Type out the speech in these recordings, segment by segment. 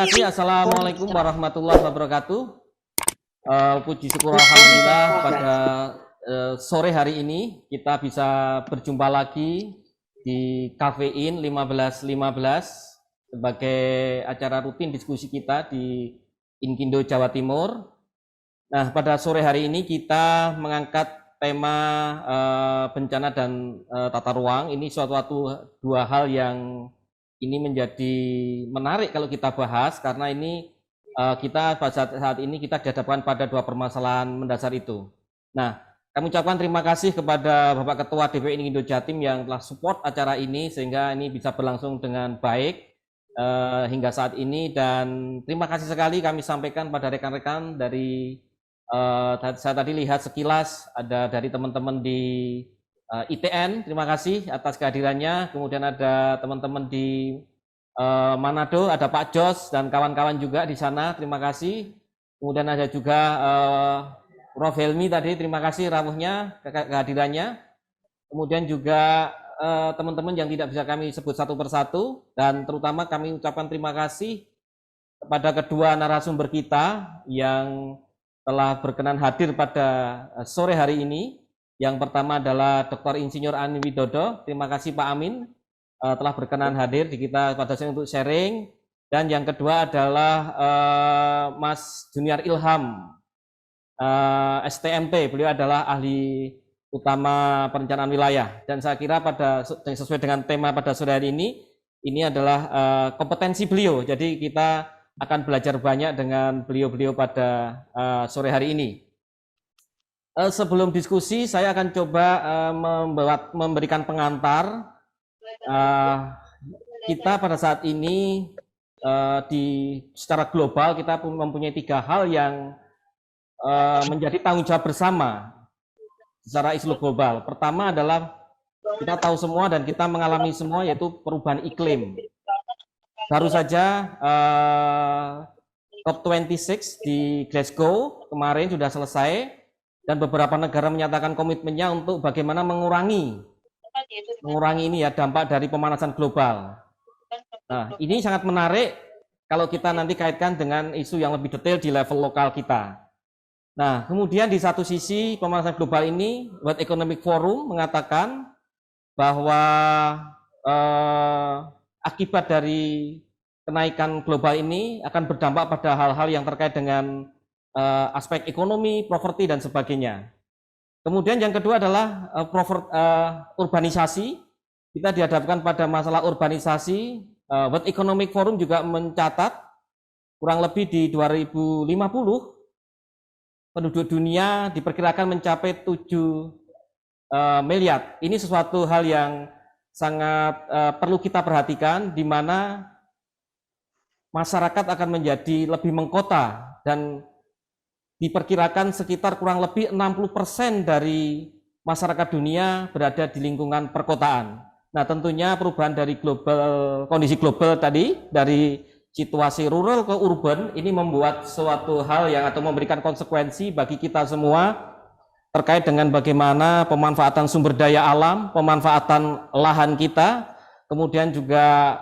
kasih. Assalamualaikum warahmatullahi wabarakatuh. Puji syukur alhamdulillah pada sore hari ini kita bisa berjumpa lagi di Kafein 1515 sebagai acara rutin diskusi kita di Inkindo Jawa Timur. Nah, pada sore hari ini kita mengangkat tema bencana dan tata ruang. Ini dua hal yang ini menjadi menarik kalau kita bahas, karena ini kita pada saat ini kita dihadapkan pada dua permasalahan mendasar itu. Nah, kami ucapkan terima kasih kepada Bapak Ketua DPI Inkindo Jatim yang telah support acara ini sehingga ini bisa berlangsung dengan baik hingga saat ini, dan terima kasih sekali kami sampaikan pada rekan-rekan dari saya tadi lihat sekilas ada dari teman-teman di ITN, terima kasih atas kehadirannya. Kemudian ada teman-teman di Manado, ada Pak Jos dan kawan-kawan juga di sana, terima kasih. Kemudian ada juga Prof. Helmi tadi, terima kasih rawuhnya, kehadirannya. Kemudian juga teman-teman yang tidak bisa kami sebut satu persatu, dan terutama kami ucapkan terima kasih kepada kedua narasumber kita yang telah berkenan hadir pada sore hari ini. Yang pertama adalah Dr. Insinyur Ani Widodo. Terima kasih Pak Amin telah berkenan hadir di kita pada sore untuk sharing. Dan yang kedua adalah Mas Junior Ilham, STMT. Beliau adalah ahli utama perencanaan wilayah. Dan saya kira sesuai dengan tema pada sore hari ini adalah kompetensi beliau. Jadi kita akan belajar banyak dengan beliau-beliau pada sore hari ini. Sebelum diskusi, saya akan coba memberikan pengantar. Kita pada saat ini secara global kita mempunyai tiga hal yang menjadi tanggung jawab bersama secara isu global. Pertama adalah kita tahu semua dan kita mengalami semua, yaitu perubahan iklim. Baru saja COP26 di Glasgow kemarin sudah selesai, dan beberapa negara menyatakan komitmennya untuk bagaimana mengurangi ini ya dampak dari pemanasan global. Nah, ini sangat menarik kalau kita nanti kaitkan dengan isu yang lebih detail di level lokal kita. Nah, kemudian di satu sisi pemanasan global ini, World Economic Forum mengatakan bahwa akibat dari kenaikan global ini akan berdampak pada hal-hal yang terkait dengan aspek ekonomi, properti, dan sebagainya. Kemudian yang kedua adalah urbanisasi. Kita dihadapkan pada masalah urbanisasi. World Economic Forum juga mencatat kurang lebih di 2050 penduduk dunia diperkirakan mencapai 7 miliar. Ini sesuatu hal yang sangat perlu kita perhatikan, di mana masyarakat akan menjadi lebih mengkota, dan diperkirakan sekitar kurang lebih 60% dari masyarakat dunia berada di lingkungan perkotaan. Nah, tentunya perubahan dari kondisi global tadi, dari situasi rural ke urban, ini membuat suatu hal yang atau memberikan konsekuensi bagi kita semua terkait dengan bagaimana pemanfaatan sumber daya alam, pemanfaatan lahan kita, kemudian juga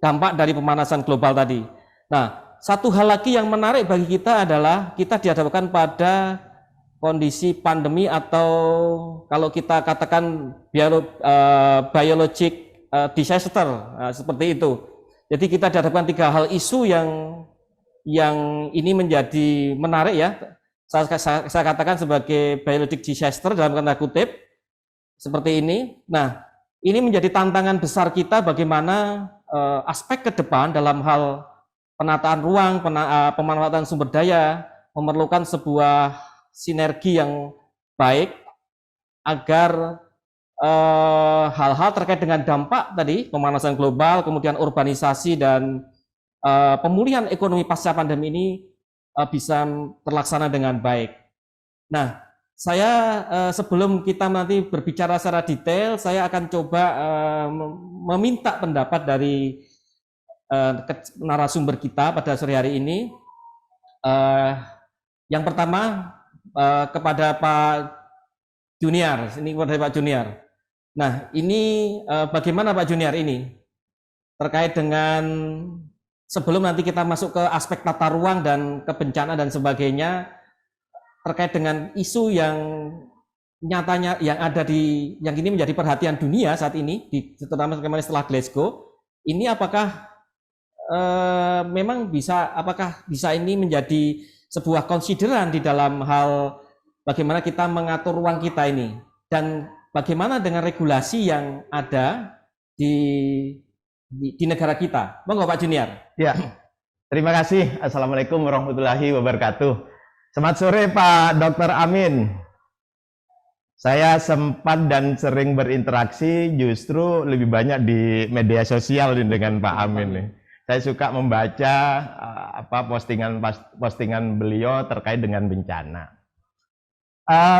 dampak dari pemanasan global tadi. Nah, satu hal lagi yang menarik bagi kita adalah kita dihadapkan pada kondisi pandemi, atau kalau kita katakan biologic disaster, seperti itu. Jadi kita dihadapkan tiga hal isu yang ini menjadi menarik ya. Saya katakan sebagai biologic disaster dalam tanda kutip seperti ini. Nah, ini menjadi tantangan besar kita bagaimana aspek ke depan dalam hal penataan ruang, pemanfaatan sumber daya memerlukan sebuah sinergi yang baik agar hal-hal terkait dengan dampak tadi pemanasan global, kemudian urbanisasi, dan pemulihan ekonomi pasca pandemi ini bisa terlaksana dengan baik. Nah, saya sebelum kita nanti berbicara secara detail, saya akan coba meminta pendapat dari narasumber kita pada sore hari ini. Yang pertama kepada Pak Junior, ini kepada Pak Junior. Nah, ini bagaimana Pak Junior ini terkait dengan sebelum nanti kita masuk ke aspek tata ruang dan kebencanaan dan sebagainya, terkait dengan isu yang nyatanya yang ada yang ini menjadi perhatian dunia saat ini, terutama setelah Glasgow, ini apakah memang apakah bisa ini menjadi sebuah konsideran di dalam hal bagaimana kita mengatur ruang kita ini, dan bagaimana dengan regulasi yang ada di negara kita. Monggo Pak Junior. Ya, terima kasih. Assalamualaikum warahmatullahi wabarakatuh. Selamat sore Pak Dr. Amin. Saya sempat dan sering berinteraksi justru lebih banyak di media sosial dengan Pak Amin nih. Saya suka membaca postingan beliau terkait dengan bencana.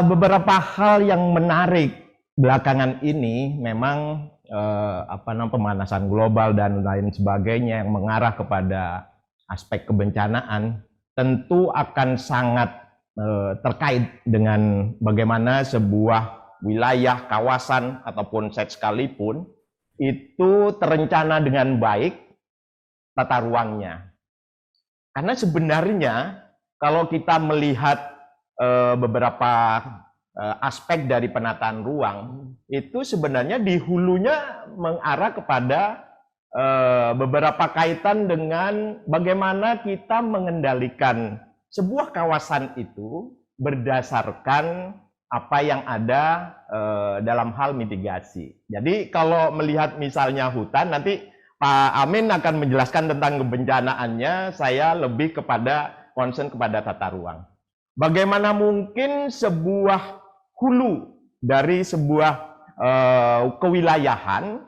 Beberapa hal yang menarik belakangan ini memang pemanasan global dan lain sebagainya yang mengarah kepada aspek kebencanaan tentu akan sangat terkait dengan bagaimana sebuah wilayah, kawasan ataupun set sekalipun itu terencana dengan baik tata ruangnya. Karena sebenarnya kalau kita melihat beberapa aspek dari penataan ruang, itu sebenarnya di hulunya mengarah kepada beberapa kaitan dengan bagaimana kita mengendalikan sebuah kawasan itu berdasarkan apa yang ada dalam hal mitigasi. Jadi kalau melihat misalnya hutan, nanti Pak Amin akan menjelaskan tentang kebencanaannya, saya lebih kepada concern kepada tata ruang. Bagaimana mungkin sebuah hulu dari sebuah kewilayahan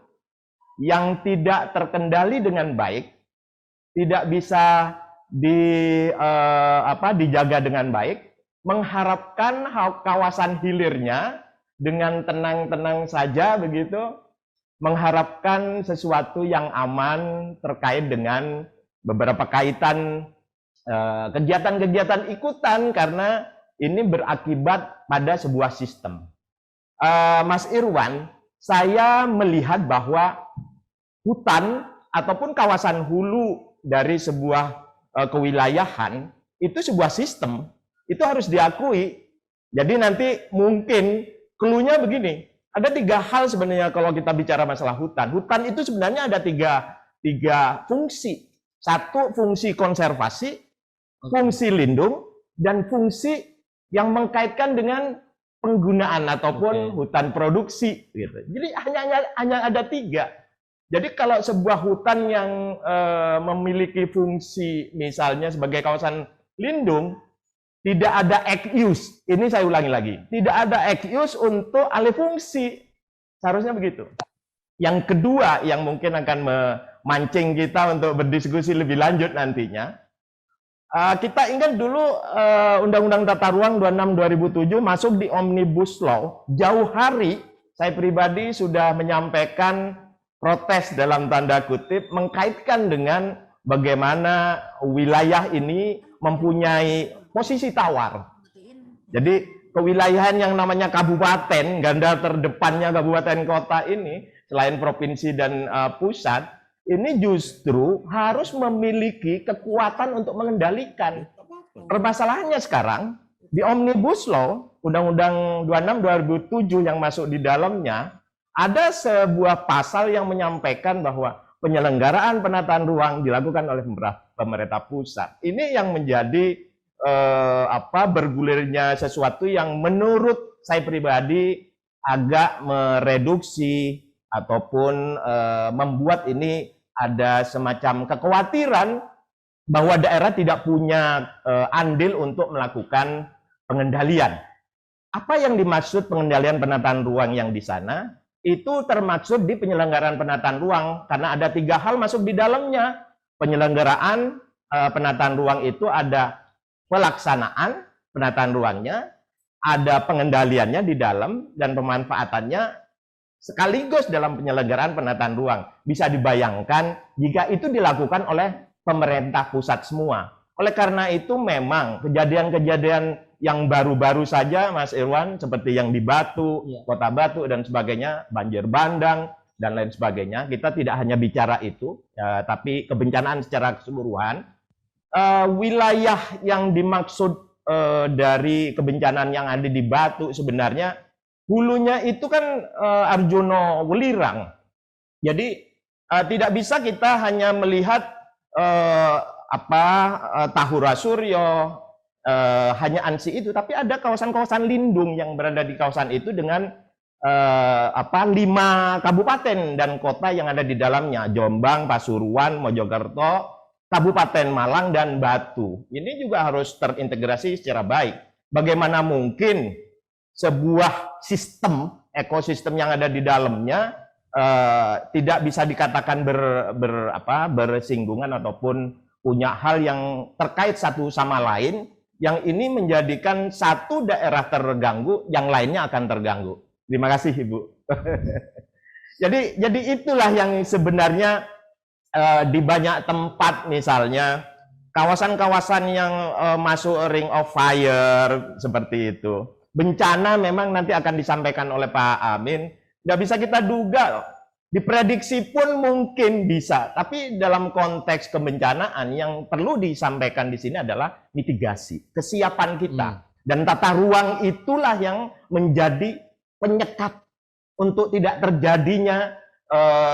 yang tidak terkendali dengan baik, tidak bisa dijaga dengan baik, mengharapkan kawasan hilirnya dengan tenang-tenang saja begitu, mengharapkan sesuatu yang aman terkait dengan beberapa kaitan kegiatan-kegiatan ikutan, karena ini berakibat pada sebuah sistem. Mas Irwan, saya melihat bahwa hutan ataupun kawasan hulu dari sebuah kewilayahan itu sebuah sistem, itu harus diakui. Jadi nanti mungkin clue-nya begini, ada tiga hal sebenarnya kalau kita bicara masalah hutan. Hutan itu sebenarnya ada tiga fungsi. Satu, fungsi konservasi, fungsi lindung, dan fungsi yang mengkaitkan dengan penggunaan ataupun hutan produksi. Gitu. Jadi hanya ada tiga. Jadi kalau sebuah hutan yang memiliki fungsi misalnya sebagai kawasan lindung, tidak ada excuse. Ini saya ulangi lagi. Tidak ada excuse untuk alih fungsi. Seharusnya begitu. Yang kedua yang mungkin akan memancing kita untuk berdiskusi lebih lanjut nantinya. Kita ingat dulu Undang-Undang Tata Ruang 26/2007 masuk di Omnibus Law. Jauh hari saya pribadi sudah menyampaikan protes dalam tanda kutip mengkaitkan dengan bagaimana wilayah ini mempunyai posisi tawar. Jadi kewilayahan yang namanya kabupaten, ganda terdepannya kabupaten kota ini, selain provinsi dan pusat, ini justru harus memiliki kekuatan untuk mengendalikan. Permasalahannya sekarang, di Omnibus Law, Undang-Undang 26/2007 yang masuk di dalamnya, ada sebuah pasal yang menyampaikan bahwa penyelenggaraan penataan ruang dilakukan oleh pemerintah pusat. Ini yang menjadi bergulirnya sesuatu yang menurut saya pribadi agak mereduksi ataupun membuat ini ada semacam kekhawatiran bahwa daerah tidak punya andil untuk melakukan pengendalian. Apa yang dimaksud pengendalian penataan ruang yang di sana? Itu termaksud di penyelenggaraan penataan ruang, karena ada tiga hal masuk di dalamnya. Penyelenggaraan penataan ruang itu ada pelaksanaan penataan ruangnya, ada pengendaliannya di dalam, dan pemanfaatannya sekaligus dalam penyelenggaraan penataan ruang. Bisa dibayangkan jika itu dilakukan oleh pemerintah pusat semua. Oleh karena itu memang kejadian-kejadian yang baru-baru saja Mas Irwan, seperti yang di Batu, Kota Batu dan sebagainya, banjir bandang, dan lain sebagainya. Kita tidak hanya bicara itu, tapi kebencanaan secara keseluruhan. Wilayah yang dimaksud dari kebencanaan yang ada di Batu sebenarnya hulunya itu kan Arjuna Welirang. Jadi tidak bisa kita hanya melihat Tahura Suryo, hanya Ansi itu, tapi ada kawasan-kawasan lindung yang berada di kawasan itu dengan 5 kabupaten dan kota yang ada di dalamnya, Jombang, Pasuruan, Mojokerto, Kabupaten Malang, dan Batu. Ini juga harus terintegrasi secara baik. Bagaimana mungkin sebuah sistem, ekosistem yang ada di dalamnya tidak bisa dikatakan bersinggungan ataupun punya hal yang terkait satu sama lain, yang ini menjadikan satu daerah terganggu, yang lainnya akan terganggu. Terima kasih, Ibu. Jadi itulah yang sebenarnya di banyak tempat, misalnya kawasan-kawasan yang masuk ring of fire seperti itu. Bencana memang nanti akan disampaikan oleh Pak Amin. Nggak bisa kita duga, diprediksi pun mungkin bisa. Tapi dalam konteks kebencanaan yang perlu disampaikan di sini adalah mitigasi, kesiapan kita. Dan tata ruang itulah yang menjadi penyekat untuk tidak terjadinya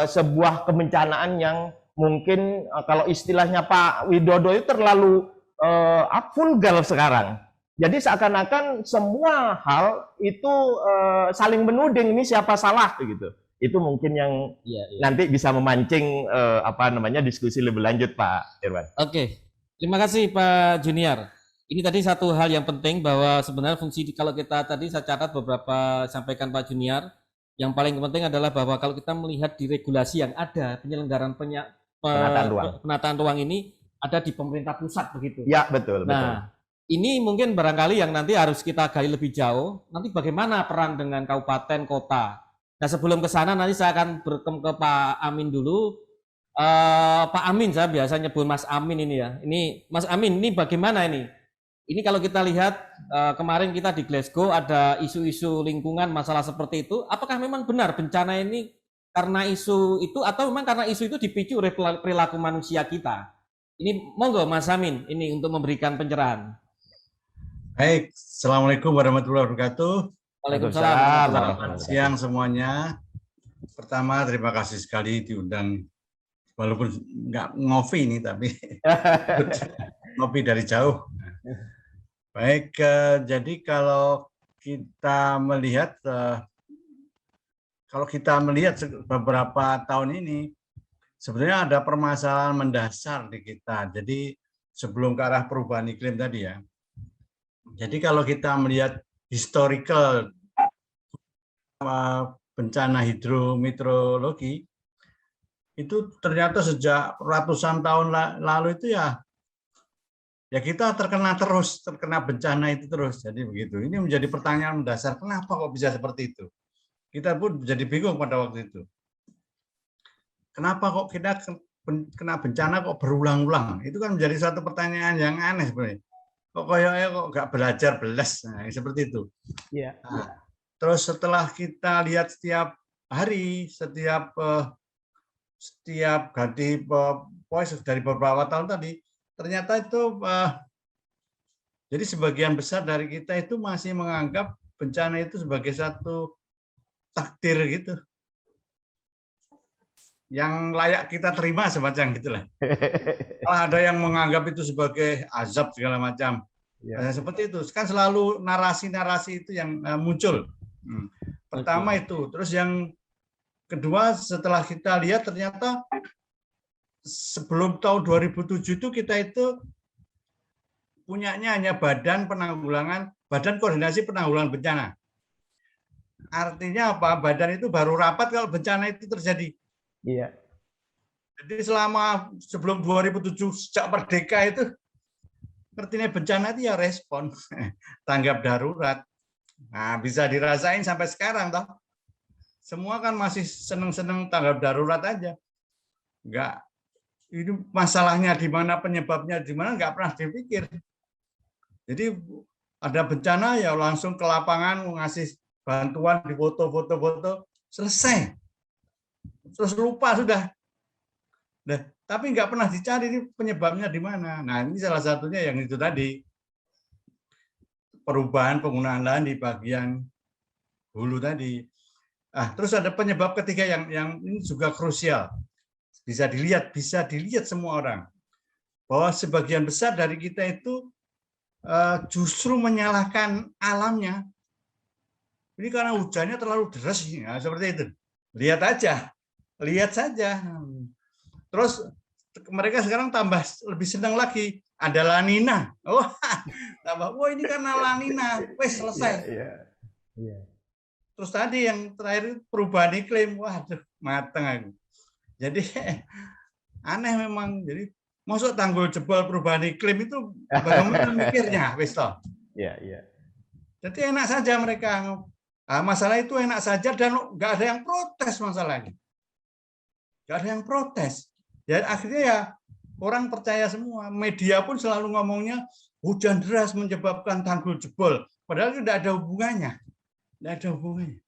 sebuah kebencanaan yang mungkin kalau istilahnya Pak Widodo itu terlalu vulgar sekarang. Jadi seakan-akan semua hal itu saling menuding, ini siapa salah begitu. Itu mungkin yang nanti bisa memancing diskusi lebih lanjut, Pak Irwan. Oke, terima kasih Pak Junior. Ini tadi satu hal yang penting bahwa sebenarnya fungsi kalau kita tadi saya catat beberapa sampaikan Pak Junior, yang paling penting adalah bahwa kalau kita melihat di regulasi yang ada, penyelenggaraan penataan ruang ini ada di pemerintah pusat begitu. Ya, betul. Nah, ini mungkin barangkali yang nanti harus kita gali lebih jauh, nanti bagaimana peran dengan kabupaten, kota. Nah, sebelum ke sana nanti saya akan berkem ke Pak Amin dulu. Pak Amin, saya biasa nyebut Mas Amin ini ya. Ini Mas Amin, ini bagaimana ini? Ini kalau kita lihat kemarin kita di Glasgow ada isu-isu lingkungan, masalah seperti itu. Apakah memang benar bencana ini karena isu itu atau memang karena isu itu dipicu oleh perilaku manusia kita? Ini monggo Mas Amin ini untuk memberikan pencerahan. Baik, Assalamualaikum warahmatullahi wabarakatuh. Waalaikumsalam. Selamat siang semuanya. Pertama, terima kasih sekali diundang, walaupun nggak ngopi ini, tapi ngopi dari jauh. Baik, jadi kalau kita melihat beberapa tahun ini, sebenarnya ada permasalahan mendasar di kita. Jadi sebelum ke arah perubahan iklim tadi ya. Jadi kalau kita melihat historical bencana hidrometeorologi, itu ternyata sejak ratusan tahun lalu itu ya kita terkena bencana itu terus. Jadi begitu. Ini menjadi pertanyaan mendasar, kenapa kok bisa seperti itu? Kita pun jadi bingung pada waktu itu. Kenapa kok kita kena bencana kok berulang-ulang? Itu kan menjadi suatu pertanyaan yang aneh sebenarnya. Kok nggak belajar belas, nah, seperti itu. Yeah. Nah, terus setelah kita lihat setiap hari, setiap ganti voice dari beberapa tahun tadi, ternyata itu jadi sebagian besar dari kita itu masih menganggap bencana itu sebagai satu takdir gitu, yang layak kita terima semacam gitulah. Kalau ada yang menganggap itu sebagai azab segala macam, ya. Seperti itu. Kan selalu narasi-narasi itu yang muncul. Pertama itu. Terus yang kedua, setelah kita lihat ternyata sebelum tahun 2007 itu kita itu punyanya hanya Badan Koordinasi Penanggulangan Bencana. Artinya apa? Badan itu baru rapat kalau bencana itu terjadi. Iya. Jadi sebelum 2007 sejak merdeka itu artinya bencana itu ya respon, tanggap darurat. Nah, bisa dirasain sampai sekarang toh. Semua kan masih seneng-seneng tanggap darurat aja. Enggak, ini masalahnya di mana, penyebabnya di mana enggak pernah dipikir. Jadi ada bencana ya langsung ke lapangan ngasih bantuan, di foto-foto selesai. terus lupa sudah. Nah, tapi nggak pernah dicari ini penyebabnya di mana. Nah, ini salah satunya yang itu tadi, perubahan penggunaan lahan di bagian hulu tadi. Terus ada penyebab ketiga yang ini juga krusial. Bisa dilihat semua orang bahwa sebagian besar dari kita itu justru menyalahkan alamnya. Ini karena hujannya terlalu deras, ya, seperti itu. Lihat saja. Terus mereka sekarang tambah lebih senang lagi, ada La Nina. Wah ini karena La Nina, wes selesai. Terus tadi yang terakhir perubahan iklim, waduh mateng aku. Jadi aneh memang. Jadi masuk tanggul jebol perubahan iklim itu bagaimana mikirnya, wes toh. Jadi enak saja mereka. Masalah itu enak saja dan nggak ada yang protes masalahnya. Nggak ada yang protes. Dan akhirnya ya orang percaya semua. Media pun selalu ngomongnya hujan deras menyebabkan tanggul jebol. Padahal itu tidak ada hubungannya. Tidak ada hubungannya.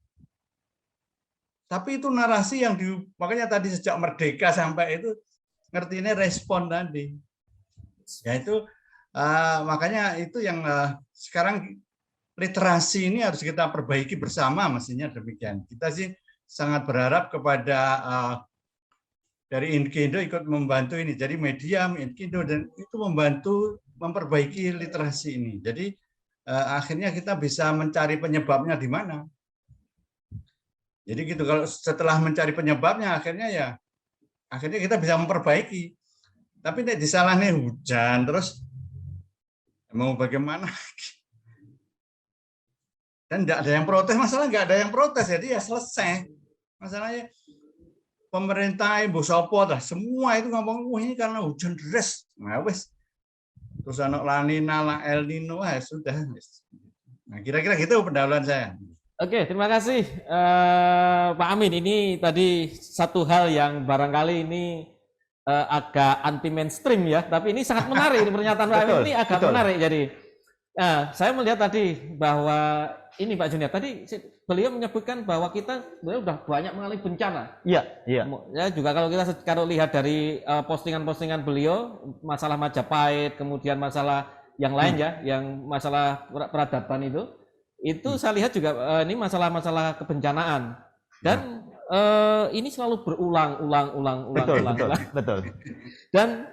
Tapi itu narasi yang makanya tadi sejak merdeka sampai itu ngerti ini respon tadi. Ya itu makanya itu yang sekarang literasi ini harus kita perbaiki bersama, mestinya demikian. Kita sih sangat berharap kepada dari Inkindo ikut membantu ini. Jadi media Inkindo dan itu membantu memperbaiki literasi ini. Jadi akhirnya kita bisa mencari penyebabnya di mana. Jadi gitu, kalau setelah mencari penyebabnya akhirnya kita bisa memperbaiki. Tapi tidak disalahnya hujan terus mau bagaimana? Dan tidak ada yang protes, masalah nggak ada yang protes, jadi ya selesai. Masalahnya pemerintah ibu sopo lah, semua itu ngomong, wah ini karena hujan deras. Nah wes, terus anak La Nina, El Nino, sudah. Nah kira-kira gitu pendahuluan saya. Oke, terima kasih Pak Amin. Ini tadi satu hal yang barangkali ini agak anti mainstream ya, tapi ini sangat menarik. Ini pernyataan Pak Amin ini agak menarik. Jadi saya melihat tadi bahwa ini Pak Junior tadi beliau menyebutkan bahwa kita sebenarnya sudah banyak mengalami bencana. Iya. Ya juga kalau lihat dari postingan-postingan beliau, masalah Majapahit, kemudian masalah yang lain ya, yang masalah peradaban itu saya lihat juga ini masalah-masalah kebencanaan dan ini selalu berulang. Betul. Dan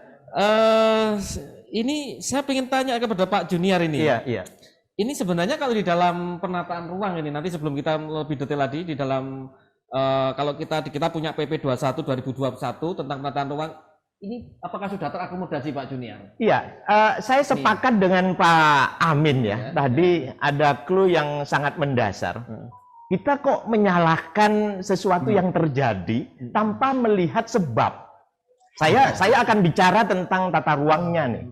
ini saya ingin tanya kepada Pak Junior ini. Iya. Ini sebenarnya kalau di dalam penataan ruang ini nanti sebelum kita lebih detail lagi di dalam kalau kita punya PP 21 2021 tentang penataan ruang, ini apakah sudah terakomodasi Pak Junior? Iya, saya sepakat dengan Pak Amin ya. Tadi ada clue yang sangat mendasar. Kita kok menyalahkan sesuatu yang terjadi tanpa melihat sebab. Saya akan bicara tentang tata ruangnya nih.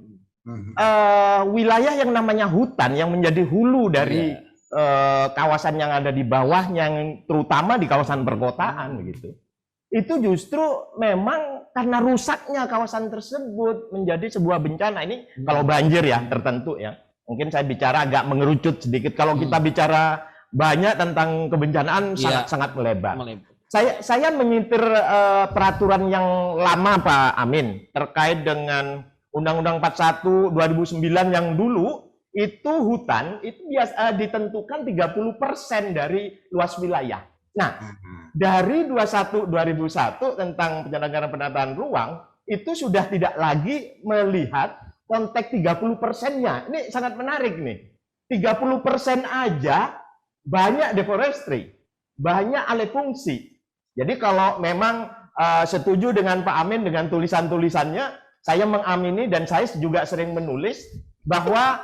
Wilayah yang namanya hutan yang menjadi hulu dari kawasan yang ada di bawahnya, yang terutama di kawasan perkotaan begitu. Itu justru memang karena rusaknya kawasan tersebut menjadi sebuah bencana. Ini kalau banjir ya tertentu ya. Mungkin saya bicara agak mengerucut sedikit. Kalau kita bicara banyak tentang kebencanaan sangat melebar. Saya menyitir peraturan yang lama Pak Amin terkait dengan Undang-Undang 41 2009 yang dulu itu hutan itu biasa ditentukan 30% dari luas wilayah. Nah, dari 21/2001 tentang penyelenggaraan penataan ruang itu sudah tidak lagi melihat konteks 30%-nya. Ini sangat menarik nih. 30% aja banyak deforestry, banyak alih fungsi. Jadi kalau memang setuju dengan Pak Amin dengan tulisan-tulisannya, saya mengamini dan saya juga sering menulis bahwa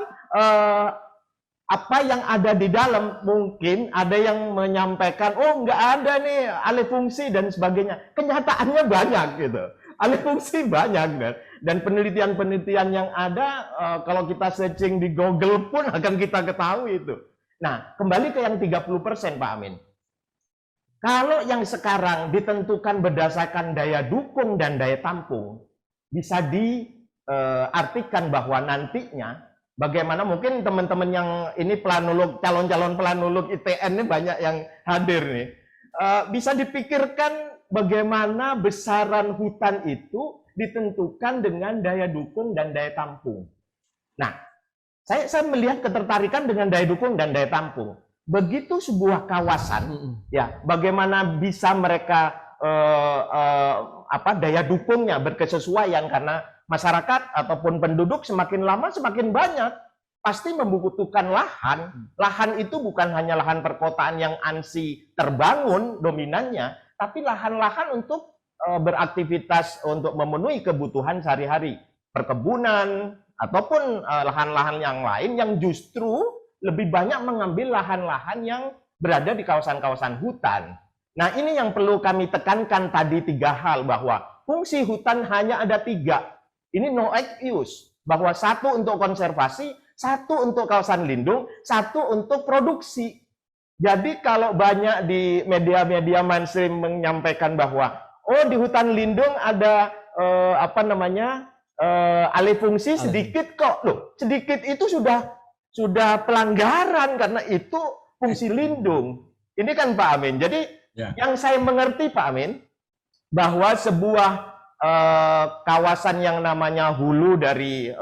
apa yang ada di dalam, mungkin ada yang menyampaikan, oh nggak ada nih alih fungsi dan sebagainya. Kenyataannya banyak gitu, alih fungsi banyak dan penelitian-penelitian yang ada kalau kita searching di Google pun akan kita ketahui itu. Nah, kembali ke yang 30% Pak Amin. Kalau yang sekarang ditentukan berdasarkan daya dukung dan daya tampung, bisa diartikan bahwa nantinya bagaimana mungkin teman-teman yang ini planolog, calon-calon planolog ITN ini banyak yang hadir nih. Bisa dipikirkan bagaimana besaran hutan itu ditentukan dengan daya dukung dan daya tampung. Nah, saya melihat ketertarikan dengan daya dukung dan daya tampung. Begitu sebuah kawasan, ya, bagaimana bisa mereka daya dukungnya berkesesuaian, karena masyarakat ataupun penduduk semakin lama semakin banyak, pasti membutuhkan lahan. Lahan itu bukan hanya lahan perkotaan yang ansi terbangun dominannya, tapi lahan-lahan untuk beraktivitas untuk memenuhi kebutuhan sehari-hari, perkebunan ataupun lahan-lahan yang lain yang justru lebih banyak mengambil lahan-lahan yang berada di kawasan-kawasan hutan. Nah, ini yang perlu kami tekankan tadi, 3 hal, bahwa fungsi hutan hanya ada 3. Ini no excuse, bahwa 1 untuk konservasi, 1 untuk kawasan lindung, 1 untuk produksi. Jadi kalau banyak di media-media mainstream menyampaikan bahwa di hutan lindung ada alih fungsi sedikit kok. Loh, sedikit itu sudah pelanggaran, karena itu fungsi lindung. Ini kan Pak Amin. Jadi yang saya mengerti Pak Amin, bahwa sebuah kawasan yang namanya hulu dari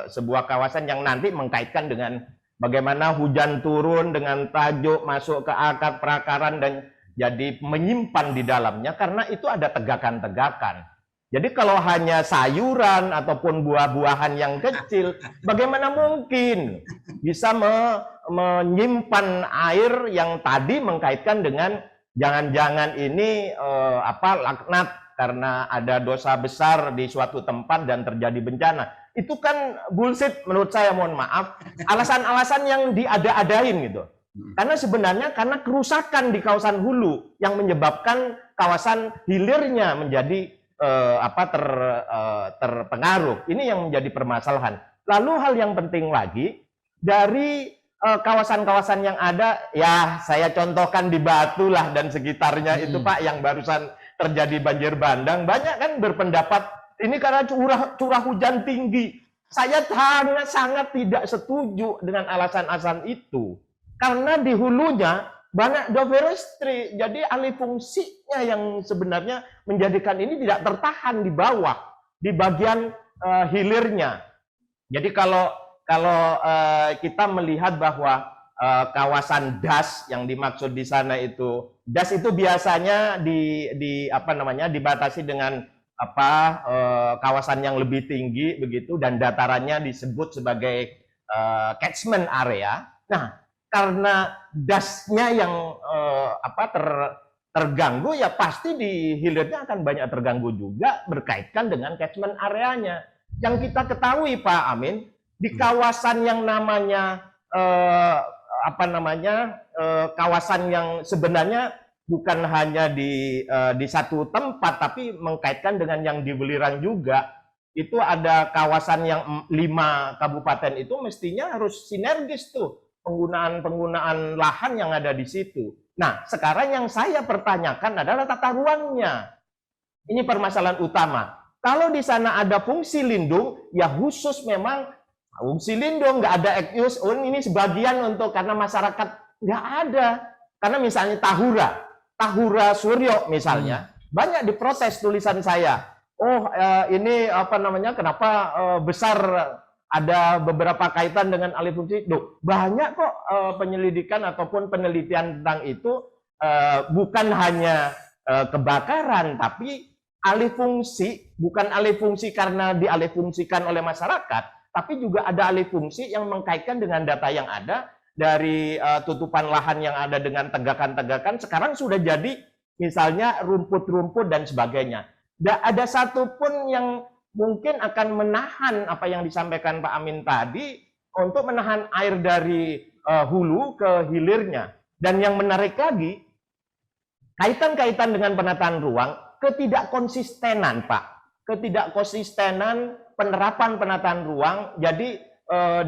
sebuah kawasan yang nanti mengkaitkan dengan bagaimana hujan turun dengan tajuk masuk ke akar perakaran dan jadi menyimpan di dalamnya, karena itu ada tegakan-tegakan. Jadi kalau hanya sayuran ataupun buah-buahan yang kecil, bagaimana mungkin bisa menyimpan air yang tadi mengkaitkan dengan jangan-jangan ini laknat karena ada dosa besar di suatu tempat dan terjadi bencana. Itu kan bullshit menurut saya, mohon maaf. Alasan-alasan yang diada-adain gitu. Karena sebenarnya karena kerusakan di kawasan hulu yang menyebabkan kawasan hilirnya menjadi terpengaruh. Ini yang menjadi permasalahan. Lalu hal yang penting lagi, dari kawasan-kawasan yang ada, ya saya contohkan di Batu lah dan sekitarnya itu Pak, yang barusan terjadi banjir bandang, banyak kan berpendapat ini karena curah hujan tinggi. Saya sangat tidak setuju dengan alasan-alasan itu, karena di hulunya banyak deforestry, jadi alih fungsinya yang sebenarnya menjadikan ini tidak tertahan di bawah, di bagian hilirnya. Jadi kalau kita melihat bahwa kawasan DAS yang dimaksud di sana itu, DAS itu biasanya dibatasi dengan kawasan yang lebih tinggi begitu, dan datarannya disebut sebagai catchment area. Nah, karena DAS-nya yang terganggu, ya pasti di hilirnya akan banyak terganggu juga berkaitan dengan catchment areanya. Yang kita ketahui Pak Amin, di kawasan yang namanya kawasan yang sebenarnya bukan hanya di satu tempat, tapi mengkaitkan dengan yang di Welirang juga, itu ada kawasan yang 5 kabupaten itu mestinya harus sinergis tuh penggunaan lahan yang ada di situ. Nah, sekarang yang saya pertanyakan adalah tata ruangnya. Ini permasalahan utama. Kalau di sana ada fungsi lindung, ya khusus memang fungsi lindung, nggak ada excuse, ini sebagian untuk karena masyarakat, nggak ada. Karena misalnya Tahura Suryo misalnya, banyak diprotes tulisan saya. Ini kenapa besar, ada beberapa kaitan dengan alih fungsi. Banyak kok penyelidikan ataupun penelitian tentang itu, bukan hanya kebakaran, tapi alih fungsi, bukan alih fungsi karena dialih fungsikan oleh masyarakat, tapi juga ada alih fungsi yang mengkaitkan dengan data yang ada dari tutupan lahan yang ada dengan tegakan-tegakan, sekarang sudah jadi misalnya rumput-rumput dan sebagainya. Tidak ada satupun yang mungkin akan menahan apa yang disampaikan Pak Amin tadi, untuk menahan air dari hulu ke hilirnya. Dan yang menarik lagi, kaitan-kaitan dengan penataan ruang, ketidakkonsistenan Pak, ketidakkonsistenan penerapan penataan ruang. Jadi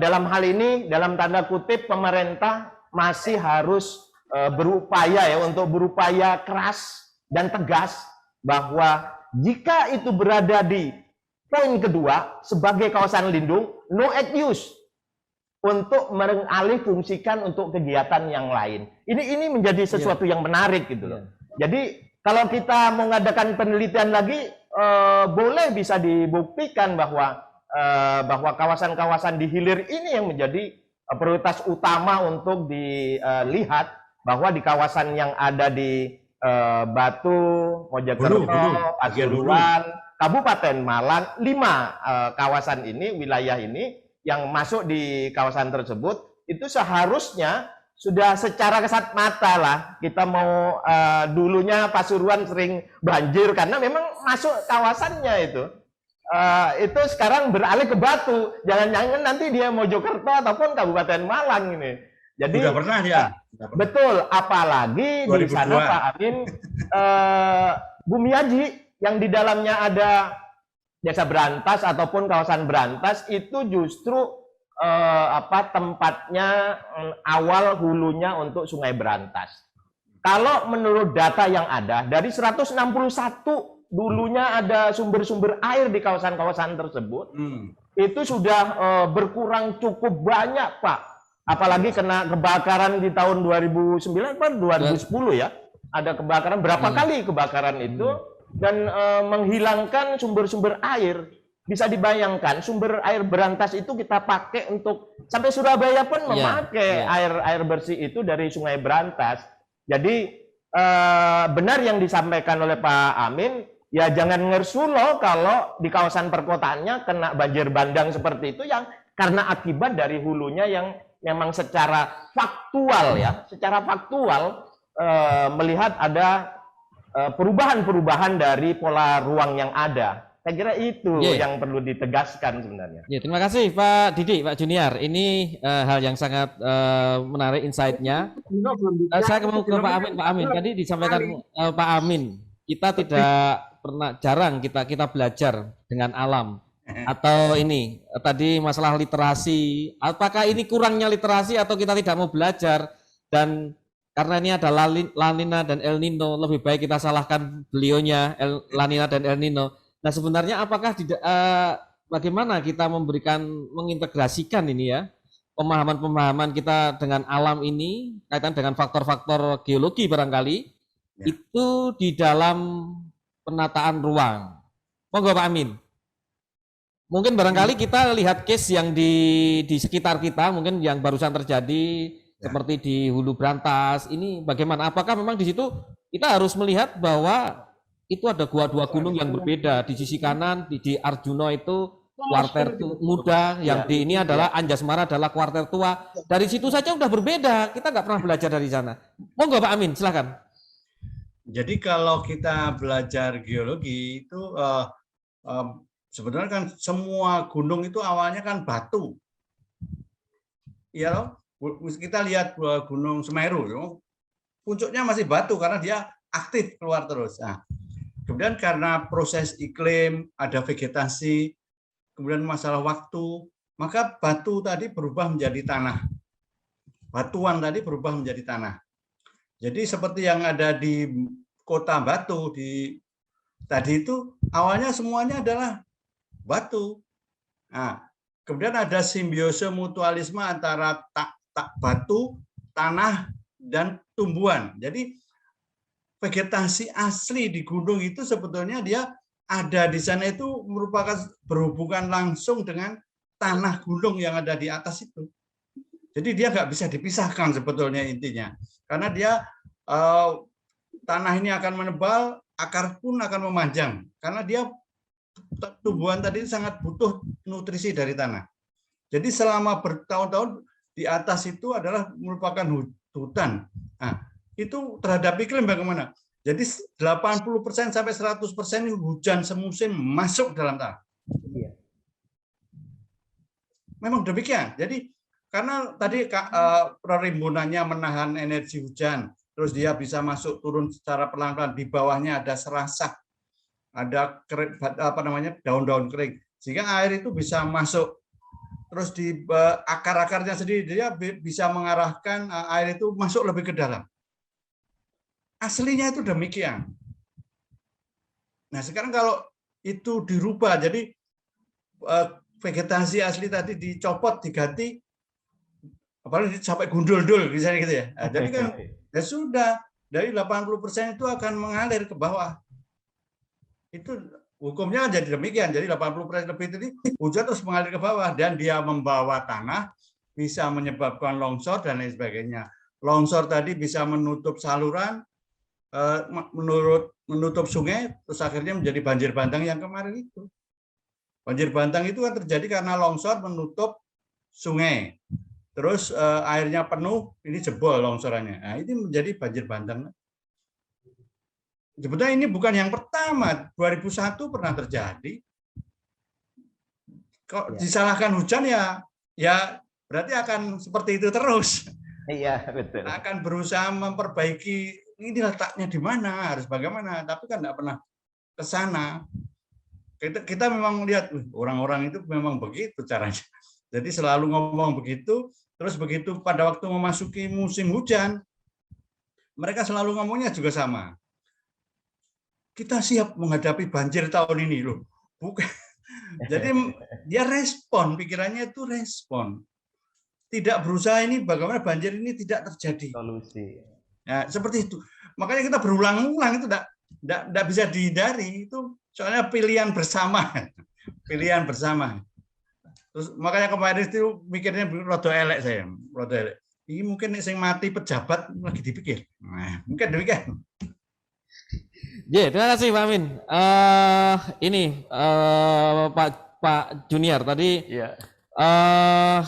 dalam hal ini, dalam tanda kutip, pemerintah masih harus berupaya untuk berupaya keras dan tegas, bahwa jika itu berada di poin kedua sebagai kawasan lindung, no excuse untuk mengalih fungsikan untuk kegiatan yang lain. Ini menjadi sesuatu yang menarik gitu loh. Jadi Kalau kita mau mengadakan penelitian lagi, boleh bisa dibuktikan bahwa kawasan-kawasan di hilir ini yang menjadi prioritas utama untuk dilihat, bahwa di kawasan yang ada di Batu, Mojokerto, Pasuruan, Kabupaten Malang, 5 kawasan ini, wilayah ini yang masuk di kawasan tersebut, itu seharusnya sudah secara kasat mata lah kita mau, dulunya Pasuruan sering banjir karena memang masuk kawasannya itu sekarang beralih ke Batu, jangan-jangan nanti dia Mojokerto ataupun Kabupaten Malang ini. Jadi sudah pernah dia. Betul, apalagi 2002. Di sana Pak Amin, Bumiaji yang di dalamnya ada desa berantas ataupun kawasan berantas, itu justru tempatnya awal hulunya untuk Sungai Berantas. Kalau menurut data yang ada, dari 161 dulunya ada sumber-sumber air di kawasan-kawasan tersebut, itu sudah berkurang cukup banyak, Pak. Apalagi kena kebakaran di tahun 2009 atau 2010 ya. Ada kebakaran, berapa kali kebakaran itu, dan menghilangkan sumber-sumber air. Bisa dibayangkan sumber air Berantas itu kita pakai untuk sampai Surabaya pun memakai air bersih itu dari Sungai Berantas. Jadi benar yang disampaikan oleh Pak Amin, ya jangan ngersulo kalau di kawasan perkotaannya kena banjir bandang seperti itu, yang karena akibat dari hulunya yang memang secara faktual melihat ada perubahan-perubahan dari pola ruang yang ada. Saya kira itu yang perlu ditegaskan sebenarnya. Terima kasih Pak Didi, Pak Junior. Ini hal yang sangat menarik insight-nya. Saya mau ke Pak Amin. Pak Amin, tadi disampaikan Pak Amin, kita jarang kita belajar dengan alam. Atau ini tadi masalah literasi, apakah ini kurangnya literasi atau kita tidak mau belajar? Dan karena ini ada La Nina dan El Nino, lebih baik kita salahkan beliaunya, La Nina dan El Nino. Nah sebenarnya apakah bagaimana kita mengintegrasikan ini ya, pemahaman-pemahaman kita dengan alam ini, kaitan dengan faktor-faktor geologi barangkali, itu di dalam penataan ruang. Monggo Pak Amin. Mungkin barangkali kita lihat case yang di sekitar kita, mungkin yang barusan terjadi, seperti di Hulu Berantas, ini bagaimana? Apakah memang di situ kita harus melihat bahwa itu ada dua gunung yang berbeda. Di sisi kanan di Arjuna itu kuarter muda, yang di ini adalah Anjasmara adalah kuarter tua. Dari situ saja udah berbeda, kita nggak pernah belajar dari sana. Monggo Pak Amin, silakan. Jadi kalau kita belajar geologi itu sebenarnya kan semua gunung itu awalnya kan batu. Iya loh, kita lihat Gunung Semeru, puncaknya masih batu karena dia aktif keluar terus. Nah, kemudian karena proses iklim, ada vegetasi, kemudian masalah waktu, maka batu tadi berubah menjadi tanah. Batuan tadi berubah menjadi tanah. Jadi seperti yang ada di Kota Batu, tadi itu awalnya semuanya adalah batu. Nah, kemudian ada simbiose mutualisme antara batu, tanah, dan tumbuhan. Jadi vegetasi asli di gunung itu sebetulnya dia ada di sana itu merupakan berhubungan langsung dengan tanah gunung yang ada di atas itu. Jadi dia nggak bisa dipisahkan sebetulnya intinya. Karena dia tanah ini akan menebal, akar pun akan memanjang. Karena dia tumbuhan tadi sangat butuh nutrisi dari tanah. Jadi selama bertahun-tahun di atas itu adalah merupakan hutan. Nah, itu terhadap iklim bagaimana? Jadi 80% sampai 100% hujan semusim masuk dalam tanah. Memang demikian. Jadi karena tadi perimbunannya menahan energi hujan, terus dia bisa masuk turun secara pelan-pelan. Di bawahnya ada serasah, ada daun-daun kering, sehingga air itu bisa masuk. Terus di akar-akarnya sendiri dia bisa mengarahkan air itu masuk lebih ke dalam. Aslinya itu demikian. Nah sekarang kalau itu dirubah, jadi vegetasi asli tadi dicopot, diganti, apalagi sampai gundul-dul misalnya gitu ya. Nah, jadi kan ya sudah, dari 80% itu akan mengalir ke bawah. Itu hukumnya jadi demikian. Jadi 80% lebih tadi hujan terus mengalir ke bawah dan dia membawa tanah, bisa menyebabkan longsor dan lain sebagainya. Longsor tadi bisa menutup saluran, menutup sungai, terus akhirnya menjadi banjir bandang yang kemarin itu. Banjir bandang itu kan terjadi karena longsor menutup sungai. Terus airnya penuh, ini jebol longsorannya. Nah, ini menjadi banjir bandang. Sebetulnya ini bukan yang pertama, 2001 pernah terjadi. Kok disalahkan hujan ya berarti akan seperti itu terus. Iya, betul. Akan berusaha memperbaiki ini letaknya di mana, harus bagaimana, tapi kan tidak pernah ke sana. Kita memang lihat orang-orang itu memang begitu caranya. Jadi selalu ngomong begitu, terus begitu pada waktu memasuki musim hujan, mereka selalu ngomongnya juga sama. Kita siap menghadapi banjir tahun ini loh. Bukan. Jadi dia respon, pikirannya itu respon. Tidak berusaha ini bagaimana banjir ini tidak terjadi. Solusi. Ya, seperti itu. Makanya kita berulang-ulang itu tidak bisa dihindari. Itu soalnya pilihan bersama. Pilihan bersama. Terus makanya kemarin itu mikirnya rada elek saya. Rada elek. Ini mungkin yang mati pejabat lagi dipikir. Nah, mungkin demikian. Ya, terima kasih Pak Amin. Pak Junior tadi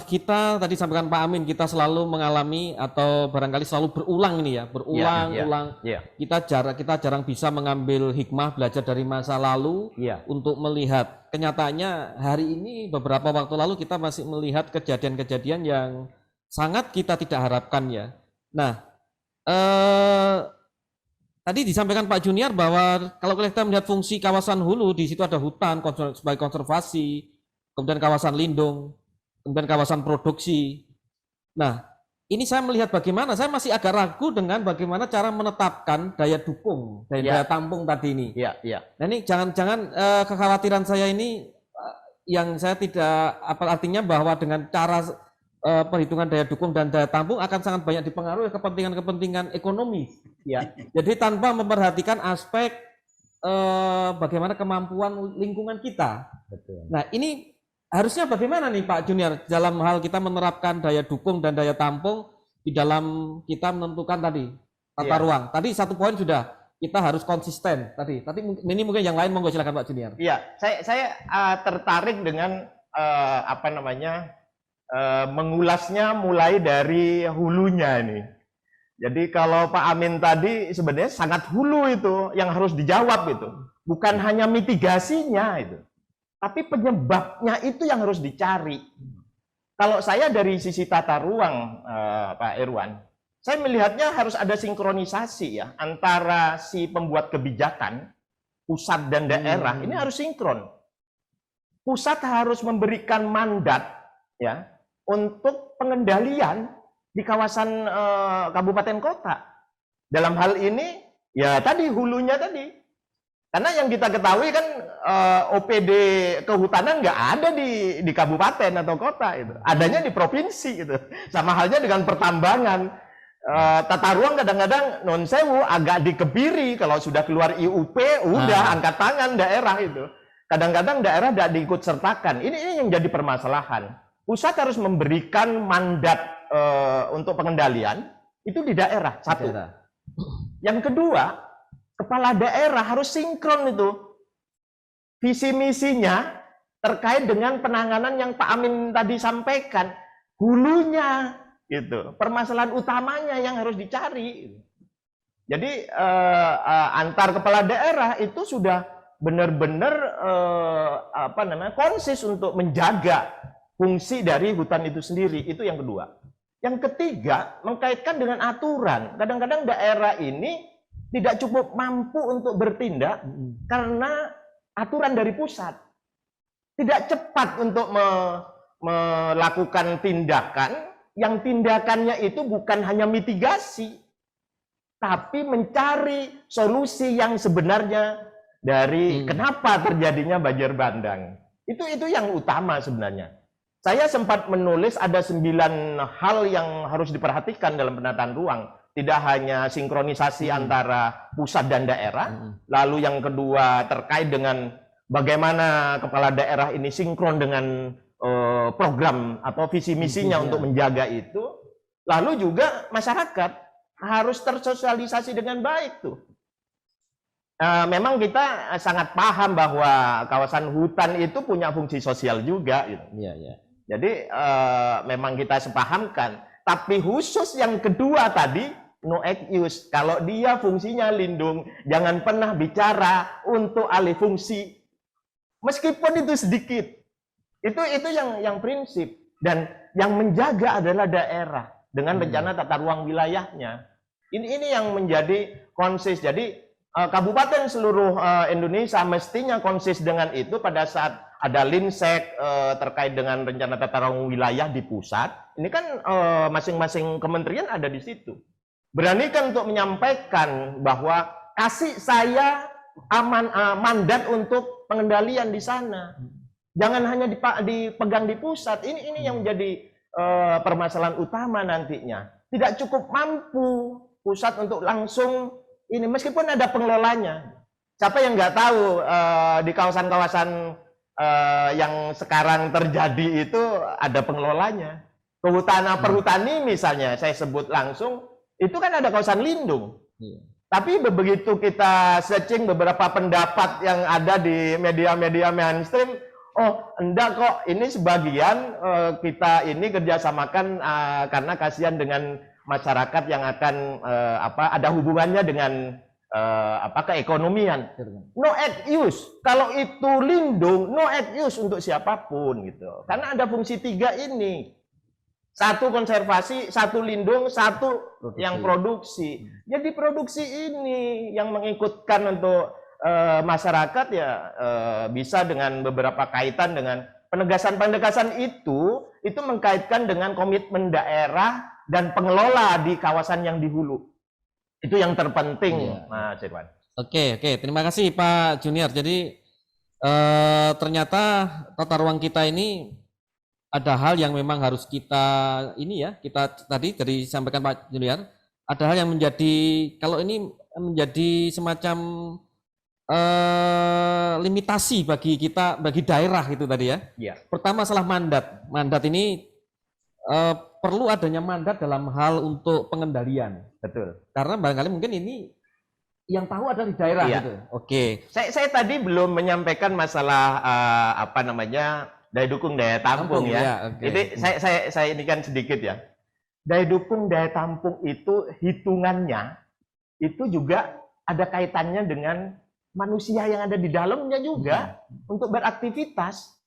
kita tadi sampaikan Pak Amin, kita selalu mengalami atau barangkali selalu berulang ini ya, berulang-ulang. Kita jarang bisa mengambil hikmah belajar dari masa lalu untuk melihat kenyataannya hari ini beberapa waktu lalu kita masih melihat kejadian-kejadian yang sangat kita tidak harapkan ya. Nah, tadi disampaikan Pak Junior bahwa kalau kita melihat fungsi kawasan hulu, di situ ada hutan sebagai konservasi, kemudian kawasan lindung, kemudian kawasan produksi. Nah, ini saya melihat bagaimana, saya masih agak ragu dengan bagaimana cara menetapkan daya dukung, daya tampung tadi ini. Nah ini jangan-jangan kekhawatiran saya ini yang saya tidak, artinya bahwa dengan cara perhitungan daya dukung dan daya tampung akan sangat banyak dipengaruhi kepentingan ekonomi. Jadi tanpa memperhatikan aspek bagaimana kemampuan lingkungan kita. Betul. Nah ini harusnya bagaimana nih Pak Junior dalam hal kita menerapkan daya dukung dan daya tampung di dalam kita menentukan tadi tata ruang. Tadi satu poin sudah, kita harus konsisten tadi. Tapi ini mungkin yang lain monggo silakan Pak Junior. Iya, saya tertarik dengan mengulasnya mulai dari hulunya ini. Jadi kalau Pak Amin tadi sebenarnya sangat hulu itu yang harus dijawab itu. Bukan hanya mitigasinya itu. Tapi penyebabnya itu yang harus dicari. Kalau saya dari sisi tata ruang, Pak Irwan, saya melihatnya harus ada sinkronisasi ya antara si pembuat kebijakan, pusat dan daerah. Ini harus sinkron. Pusat harus memberikan mandat ya untuk pengendalian di kawasan kabupaten kota. Dalam hal ini ya tadi hulunya tadi. Karena yang kita ketahui kan OPD kehutanan nggak ada di kabupaten atau kota itu, adanya di provinsi itu. Sama halnya dengan pertambangan, tata ruang kadang-kadang non sewu agak dikebiri kalau sudah keluar IUP, udah angkat tangan daerah itu. Kadang-kadang daerah tidak diikut sertakan. Ini yang jadi permasalahan. Pusat harus memberikan mandat untuk pengendalian itu di daerah satu. Yang kedua, kepala daerah harus sinkron itu visi misinya terkait dengan penanganan yang Pak Amin tadi sampaikan, hulunya gitu, permasalahan utamanya yang harus dicari. Jadi antar kepala daerah itu sudah benar-benar konsis untuk menjaga fungsi dari hutan itu sendiri. Itu yang kedua. Yang ketiga, mengkaitkan dengan aturan. Kadang-kadang daerah ini tidak cukup mampu untuk bertindak karena aturan dari pusat. Tidak cepat untuk melakukan tindakan, yang tindakannya itu bukan hanya mitigasi, tapi mencari solusi yang sebenarnya dari kenapa terjadinya banjir bandang. Itu yang utama sebenarnya. Saya sempat menulis ada 9 hal yang harus diperhatikan dalam penataan ruang. tidak hanya sinkronisasi antara pusat dan daerah, lalu yang kedua terkait dengan bagaimana kepala daerah ini sinkron dengan program atau visi misinya untuk menjaga itu, lalu juga masyarakat harus tersosialisasi dengan baik tuh. Memang kita sangat paham bahwa kawasan hutan itu punya fungsi sosial juga, gitu. Jadi memang kita sepahamkan. Tapi khusus yang kedua tadi, no act use. Kalau dia fungsinya lindung, jangan pernah bicara untuk alih fungsi. Meskipun itu sedikit. Itu yang prinsip. Dan yang menjaga adalah daerah dengan rencana tata ruang wilayahnya. Ini yang menjadi konsis. Jadi kabupaten seluruh Indonesia mestinya konsis dengan itu pada saat ada linsek terkait dengan rencana tata ruang wilayah di pusat. Ini kan masing-masing kementerian ada di situ. Beranikan untuk menyampaikan bahwa kasih saya mandat untuk pengendalian di sana. Jangan hanya dipegang di pusat. Ini yang menjadi permasalahan utama nantinya. Tidak cukup mampu pusat untuk langsung ini, meskipun ada pengelolanya. Siapa yang nggak tahu di kawasan-kawasan yang sekarang terjadi itu ada pengelolanya. Kehutanan perhutani misalnya, saya sebut langsung, itu kan ada kawasan lindung. Tapi begitu kita searching beberapa pendapat yang ada di media-media mainstream, oh enggak kok, ini sebagian kita ini kerjasamakan karena kasihan dengan masyarakat yang akan ada hubungannya dengan keekonomian. No act use. Kalau itu lindung, no act use untuk siapapun gitu. Karena ada fungsi tiga ini. Satu konservasi, satu lindung, satu yang produksi. Jadi produksi ini yang mengikutkan untuk masyarakat ya bisa dengan beberapa kaitan dengan penegasan-penegasan itu mengkaitkan dengan komitmen daerah dan pengelola di kawasan yang di hulu. Itu yang terpenting, Mas Irwan. Oke, terima kasih Pak Junior. Jadi ternyata tata ruang kita ini ada hal yang memang harus kita kita tadi dari sampaikan Pak Junior, ada hal yang menjadi, kalau ini menjadi semacam limitasi bagi kita, bagi daerah itu tadi ya. Pertama masalah mandat. Mandat ini perlu adanya mandat dalam hal untuk pengendalian. Betul. Karena barangkali mungkin ini yang tahu ada di daerah gitu. Oke. Saya tadi belum menyampaikan masalah daya dukung daya tampung ya. Jadi saya ini kan sedikit ya. Daya dukung daya tampung itu hitungannya itu juga ada kaitannya dengan manusia yang ada di dalamnya juga untuk beraktivitas.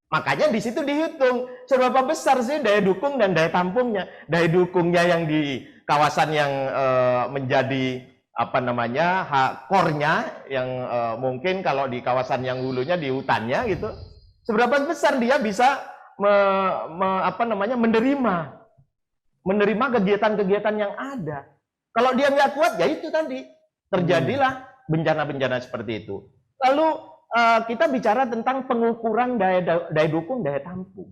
Makanya di situ dihitung seberapa besar sih daya dukung dan daya tampungnya. Daya dukungnya yang di kawasan yang menjadi core-nya yang mungkin kalau di kawasan yang hulunya di hutannya gitu. Seberapa besar dia bisa menerima kegiatan-kegiatan yang ada. Kalau dia nggak kuat, ya itu tadi terjadilah bencana-bencana seperti itu. Lalu kita bicara tentang pengukuran daya dukung, daya tampung.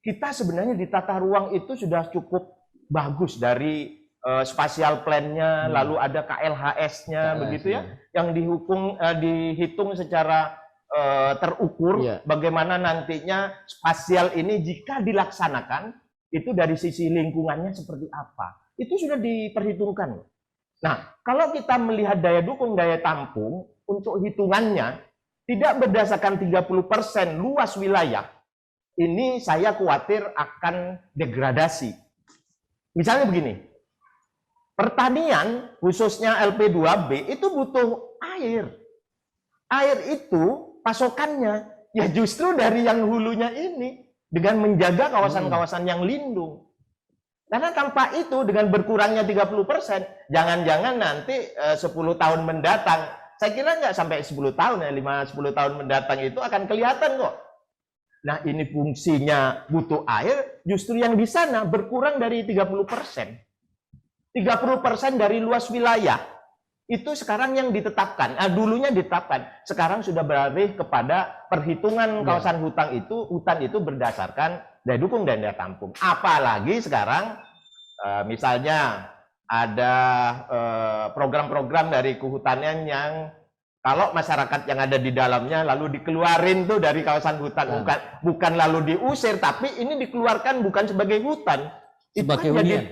Kita sebenarnya di tata ruang itu sudah cukup bagus dari spatial plan-nya, lalu ada KLHS-nya, begitu ya, yang dihitung secara terukur bagaimana nantinya spasial ini jika dilaksanakan itu dari sisi lingkungannya seperti apa. Itu sudah diperhitungkan. Nah, kalau kita melihat daya dukung daya tampung untuk hitungannya tidak berdasarkan 30% luas wilayah, ini saya khawatir akan degradasi. Misalnya begini, pertanian khususnya LP2B itu butuh air. Air itu pasokannya ya justru dari yang hulunya ini dengan menjaga kawasan-kawasan yang lindung. Karena tanpa itu dengan berkurangnya 30%, jangan-jangan nanti 10 tahun mendatang, saya kira nggak sampai 10 tahun ya, 5-10 tahun mendatang itu akan kelihatan kok. Nah ini fungsinya butuh air, justru yang di sana berkurang dari 30%. 30% dari luas wilayah. Itu sekarang yang ditetapkan, dulunya ditetapkan, sekarang sudah beralih kepada perhitungan kawasan hutan itu berdasarkan daya dukung dan daya tampung. Apalagi sekarang misalnya ada program-program dari kehutanan yang kalau masyarakat yang ada di dalamnya lalu dikeluarin tuh dari kawasan hutan, bukan lalu diusir, tapi ini dikeluarkan bukan sebagai hutan, sebagai kan hunian.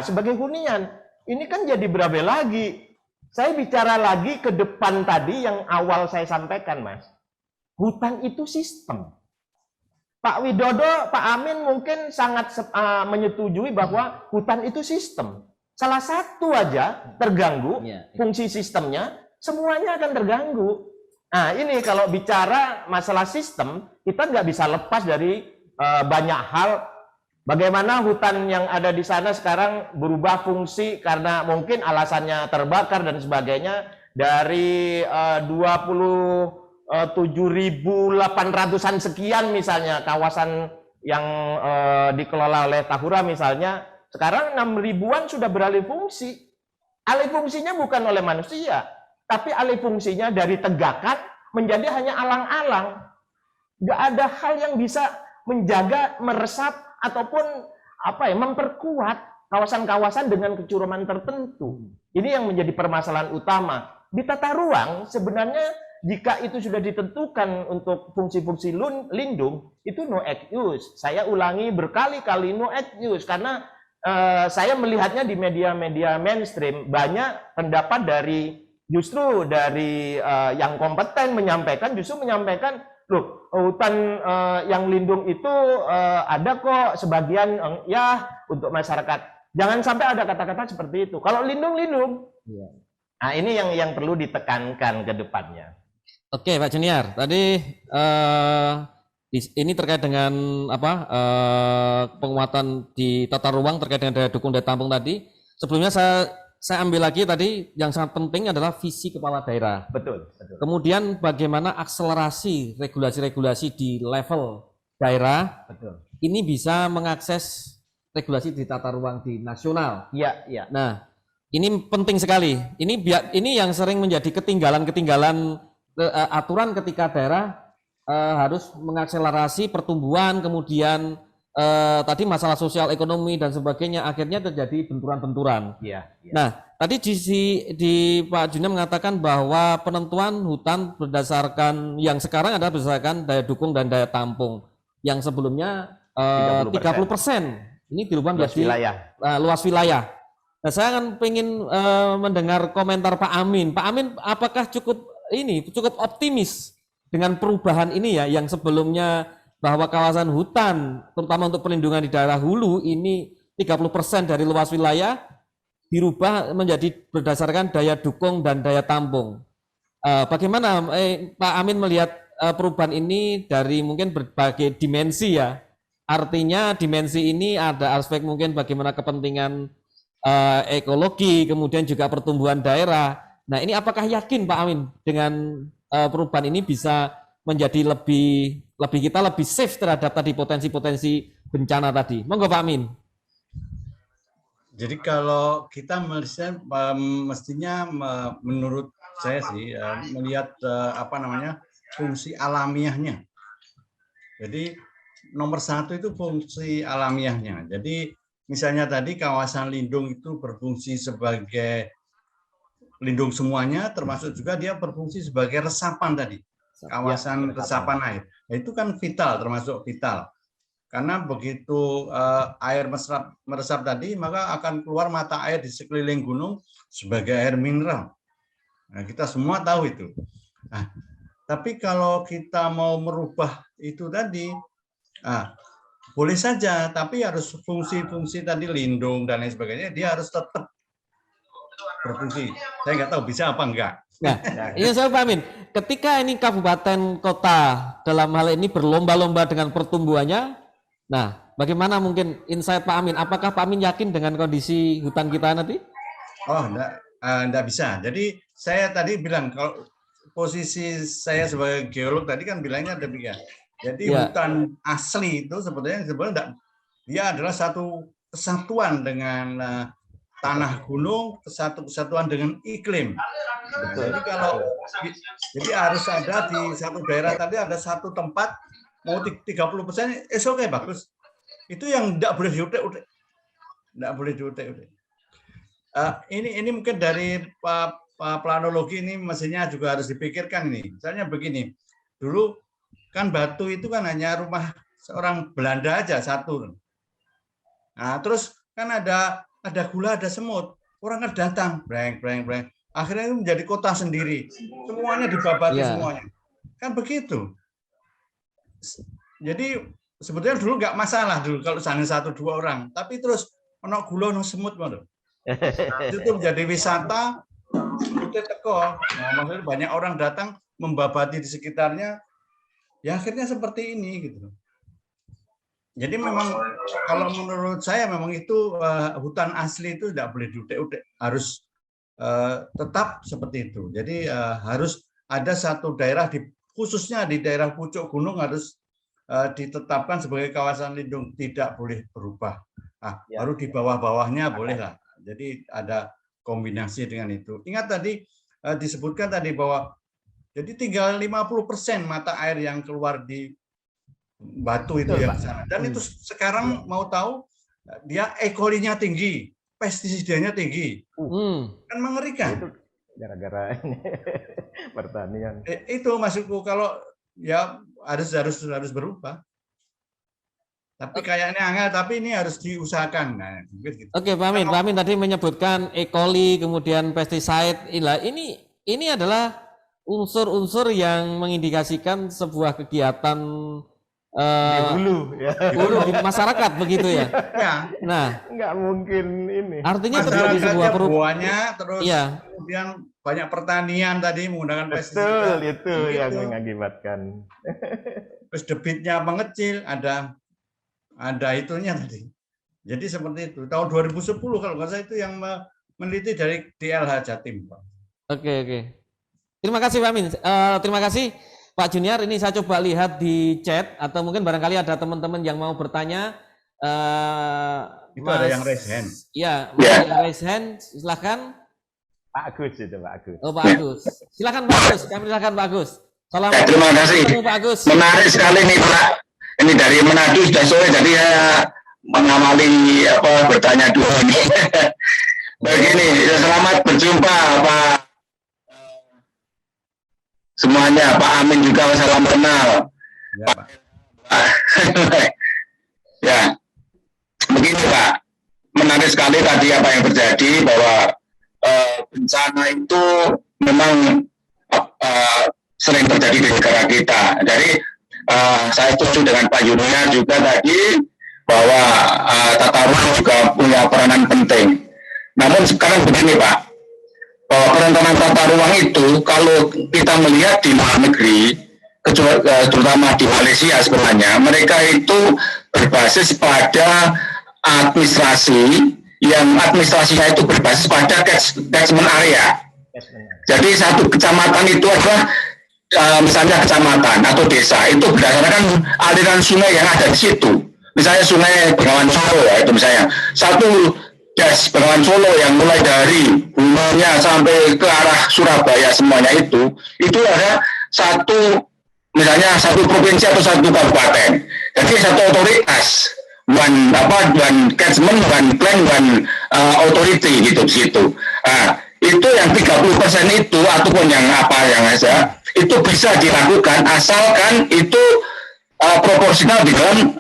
Sebagai hunian. Ini kan jadi berabe lagi. Saya bicara lagi ke depan tadi yang awal saya sampaikan, Mas. Hutan itu sistem. Pak Widodo, Pak Amin mungkin sangat menyetujui bahwa hutan itu sistem. Salah satu aja terganggu fungsi sistemnya, semuanya akan terganggu. Nah, ini kalau bicara masalah sistem, kita nggak bisa lepas dari banyak hal. Bagaimana hutan yang ada di sana sekarang berubah fungsi karena mungkin alasannya terbakar dan sebagainya, dari 27.800-an sekian misalnya kawasan yang dikelola oleh Tahura misalnya, sekarang 6.000-an sudah beralih fungsi. Alih fungsinya bukan oleh manusia, tapi alih fungsinya dari tegakan menjadi hanya alang-alang. Nggak ada hal yang bisa menjaga, meresap, ataupun memperkuat kawasan-kawasan dengan kecuruman tertentu. Ini yang menjadi permasalahan utama. Di tata ruang sebenarnya jika itu sudah ditentukan untuk fungsi-fungsi lindung, itu no act use. Saya ulangi berkali-kali no act use karena saya melihatnya di media-media mainstream banyak pendapat dari yang kompeten menyampaikan loh, hutan yang lindung itu ada kok sebagian untuk masyarakat. Jangan sampai ada kata-kata seperti itu. Kalau lindung. Nah, ini yang perlu ditekankan ke depannya. Oke, Pak Junior. Tadi ini terkait dengan penguatan di tata ruang terkait dengan daya dukung daya tampung tadi. Sebelumnya saya ambil lagi tadi yang sangat penting adalah visi kepala daerah. Betul. Kemudian bagaimana akselerasi regulasi-regulasi di level daerah. Betul. Ini bisa mengakses regulasi di tata ruang di nasional. Iya. Nah, ini penting sekali. Ini yang sering menjadi ketinggalan aturan ketika daerah harus mengakselerasi pertumbuhan, kemudian tadi masalah sosial ekonomi dan sebagainya, akhirnya terjadi benturan-benturan. Iya. Nah, tadi di Pak Junior mengatakan bahwa penentuan hutan berdasarkan yang sekarang adalah berdasarkan daya dukung dan daya tampung. Yang sebelumnya 30%. Ini dirubah menjadi luas wilayah. Nah, saya akan ingin mendengar komentar Pak Amin. Pak Amin, apakah cukup optimis dengan perubahan ini ya, yang sebelumnya bahwa kawasan hutan, terutama untuk perlindungan di daerah hulu, ini 30% dari luas wilayah dirubah menjadi berdasarkan daya dukung dan daya tampung. Bagaimana Pak Amin melihat perubahan ini dari mungkin berbagai dimensi ya? Artinya dimensi ini ada aspek mungkin bagaimana kepentingan ekologi, kemudian juga pertumbuhan daerah. Nah, ini apakah yakin Pak Amin dengan perubahan ini bisa menjadi lebih safe terhadap tadi potensi-potensi bencana tadi? Monggo Pak Amin. Jadi kalau kita melihat mestinya menurut saya sih melihat fungsi alamiahnya. Jadi nomor satu itu fungsi alamiahnya. Jadi misalnya tadi kawasan lindung itu berfungsi sebagai lindung semuanya, termasuk juga dia berfungsi sebagai resapan tadi. Kawasan resapan air. Nah, itu kan vital, termasuk vital. Karena begitu air meresap tadi, maka akan keluar mata air di sekeliling gunung sebagai air mineral. Nah, kita semua tahu itu. Nah, tapi kalau kita mau merubah itu tadi, boleh saja, tapi harus fungsi-fungsi tadi lindung dan lain sebagainya, dia harus tetap berfungsi. Saya nggak tahu bisa apa enggak. Nah, ini saya Pak Amin, ketika ini kabupaten kota dalam hal ini berlomba-lomba dengan pertumbuhannya, nah bagaimana mungkin insight Pak Amin? Apakah Pak Amin yakin dengan kondisi hutan kita nanti? Oh, enggak bisa. Jadi saya tadi bilang kalau posisi saya sebagai geolog tadi kan bilangnya demikian. Jadi hutan asli itu sebenarnya dia adalah satu kesatuan dengan tanah gunung, kesatuan dengan iklim. Jadi harus ada di satu daerah tadi ada satu tempat mau 30%, oke bagus. Itu yang tidak boleh diutek-utek. Tidak boleh diutek-utek. Ini mungkin dari planologi ini mestinya juga harus dipikirkan ini. Misalnya begini, dulu kan Batu itu kan hanya rumah seorang Belanda aja satu. Nah, terus kan ada gula, ada semut. Orang kan datang, breng. Akhirnya itu menjadi kota sendiri. Semuanya dibabati semuanya. Kan begitu. Jadi sebetulnya dulu nggak masalah dulu kalau hanya 1-2 orang. Tapi terus ono gula, ono semut, itu menjadi wisata. Nah, maksudnya banyak orang datang membabati di sekitarnya. Ya akhirnya seperti ini gitu. Jadi memang kalau menurut saya memang itu hutan asli itu tidak boleh diutek-utek, harus tetap seperti itu. Jadi harus ada satu daerah khususnya di daerah pucuk gunung harus ditetapkan sebagai kawasan lindung, tidak boleh berubah. Baru di bawah-bawahnya boleh lah. Jadi ada kombinasi dengan itu. Ingat tadi disebutkan tadi bahwa jadi tinggal 50% mata air yang keluar di Batu itu yang sana. Dan itu sekarang mau tahu dia E. coli-nya tinggi, pestisidanya tinggi. Kan mengerikan. Itu gara-gara pertanian. Itu maksudku kalau ya harus berubah. Tapi kayaknya angel, tapi ini harus diusahakan. Nah, gitu. Oke, Pak Amin tadi menyebutkan E. coli, kemudian pesticide. Ini adalah unsur-unsur yang mengindikasikan sebuah kegiatan hulu di masyarakat begitu ya. Nah, nggak mungkin ini. Artinya terjadi sebuah buahnya, terus kemudian banyak pertanian tadi menggunakan pestisida. Betul, itu yang mengakibatkan. Terus debitnya mengecil, ada itunya tadi. Jadi seperti itu. Tahun 2010 kalau nggak salah itu yang meneliti dari DLH Jatim, Pak. Oke. Terima kasih Pak Amin. Terima kasih Pak Junior. Ini saya coba lihat di chat atau mungkin barangkali ada teman-teman yang mau bertanya. Itu ada yang raise hand. Iya, yang raise hand. Silakan. Pak Agus itu Pak Agus. Oh Pak Agus. Silakan Pak Agus. Kami silakan Pak Agus. Ya, terima kasih. Pak Agus. Menarik sekali nih Pak. Ini dari Manado sudah sore, jadi saya mengamali bertanya dulu ini. Begini, selamat berjumpa Pak. Semuanya, Pak Amin juga salam kenal. Ya, Pak. Ya, begini Pak, menarik sekali tadi apa yang terjadi bahwa bencana itu memang sering terjadi di negara kita. Jadi saya setuju dengan Pak Junior juga tadi bahwa tata ruang juga punya peranan penting. Namun sekarang begini Pak. Perencanaan tata ruang itu kalau kita melihat di luar negeri, terutama di Malaysia sebenarnya, mereka itu berbasis pada administrasi yang administrasinya itu berbasis pada catchment area. Jadi satu kecamatan itu adalah misalnya kecamatan atau desa itu berdasarkan aliran sungai yang ada di situ. Misalnya Sungai Bengawan Solo ya itu misalnya satu Bengawan Solo yang mulai dari hulunya sampai ke arah Surabaya semuanya itu ada misalnya satu provinsi atau satu kabupaten. Jadi satu otoritas, one catchment, one plan, one authority gitu di situ. Itu yang 30% itu ataupun yang ada itu bisa dilakukan asalkan itu proporsional di dalam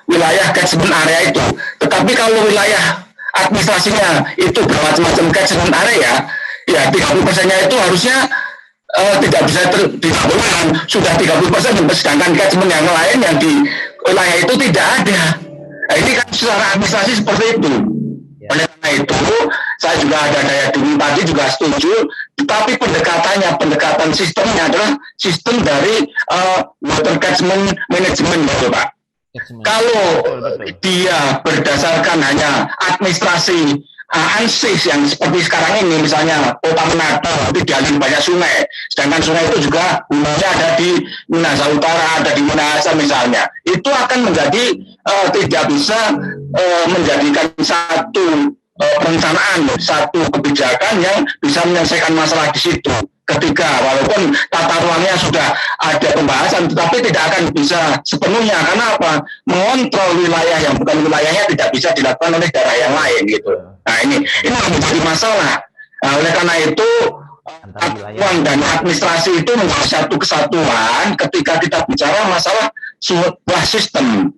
wilayah catchment area itu. Tetapi kalau wilayah administrasinya itu bermacam-macam catchment area, ya 30%-nya itu harusnya tidak bisa dilakukan. Sudah 30%, sedangkan catchment yang lain yang di wilayah itu tidak ada. Nah, ini kan secara administrasi seperti itu. Oleh karena itu, saya juga ada daya dukung tadi juga setuju, tetapi pendekatan sistemnya adalah sistem dari water catchment management, gitu, Pak. Kalau dia berdasarkan hanya administrasi ANSIS yang seperti sekarang ini, misalnya Kota Manado itu dialiri banyak sungai, sedangkan sungai itu juga hulunya ada di Minahasa Utara, ada di Minahasa misalnya, itu akan menjadi tidak bisa menjadikan satu perencanaan, satu kebijakan yang bisa menyelesaikan masalah di situ. ketika walaupun tata ruangnya sudah ada pembahasan, tetapi tidak akan bisa sepenuhnya karena apa? Mengontrol wilayah yang bukan wilayahnya tidak bisa dilakukan oleh daerah yang lain gitu. Nah ini yang menjadi masalah. Nah, oleh karena itu aturan dan administrasi itu menjadi satu kesatuan ketika kita bicara masalah sebuah sistem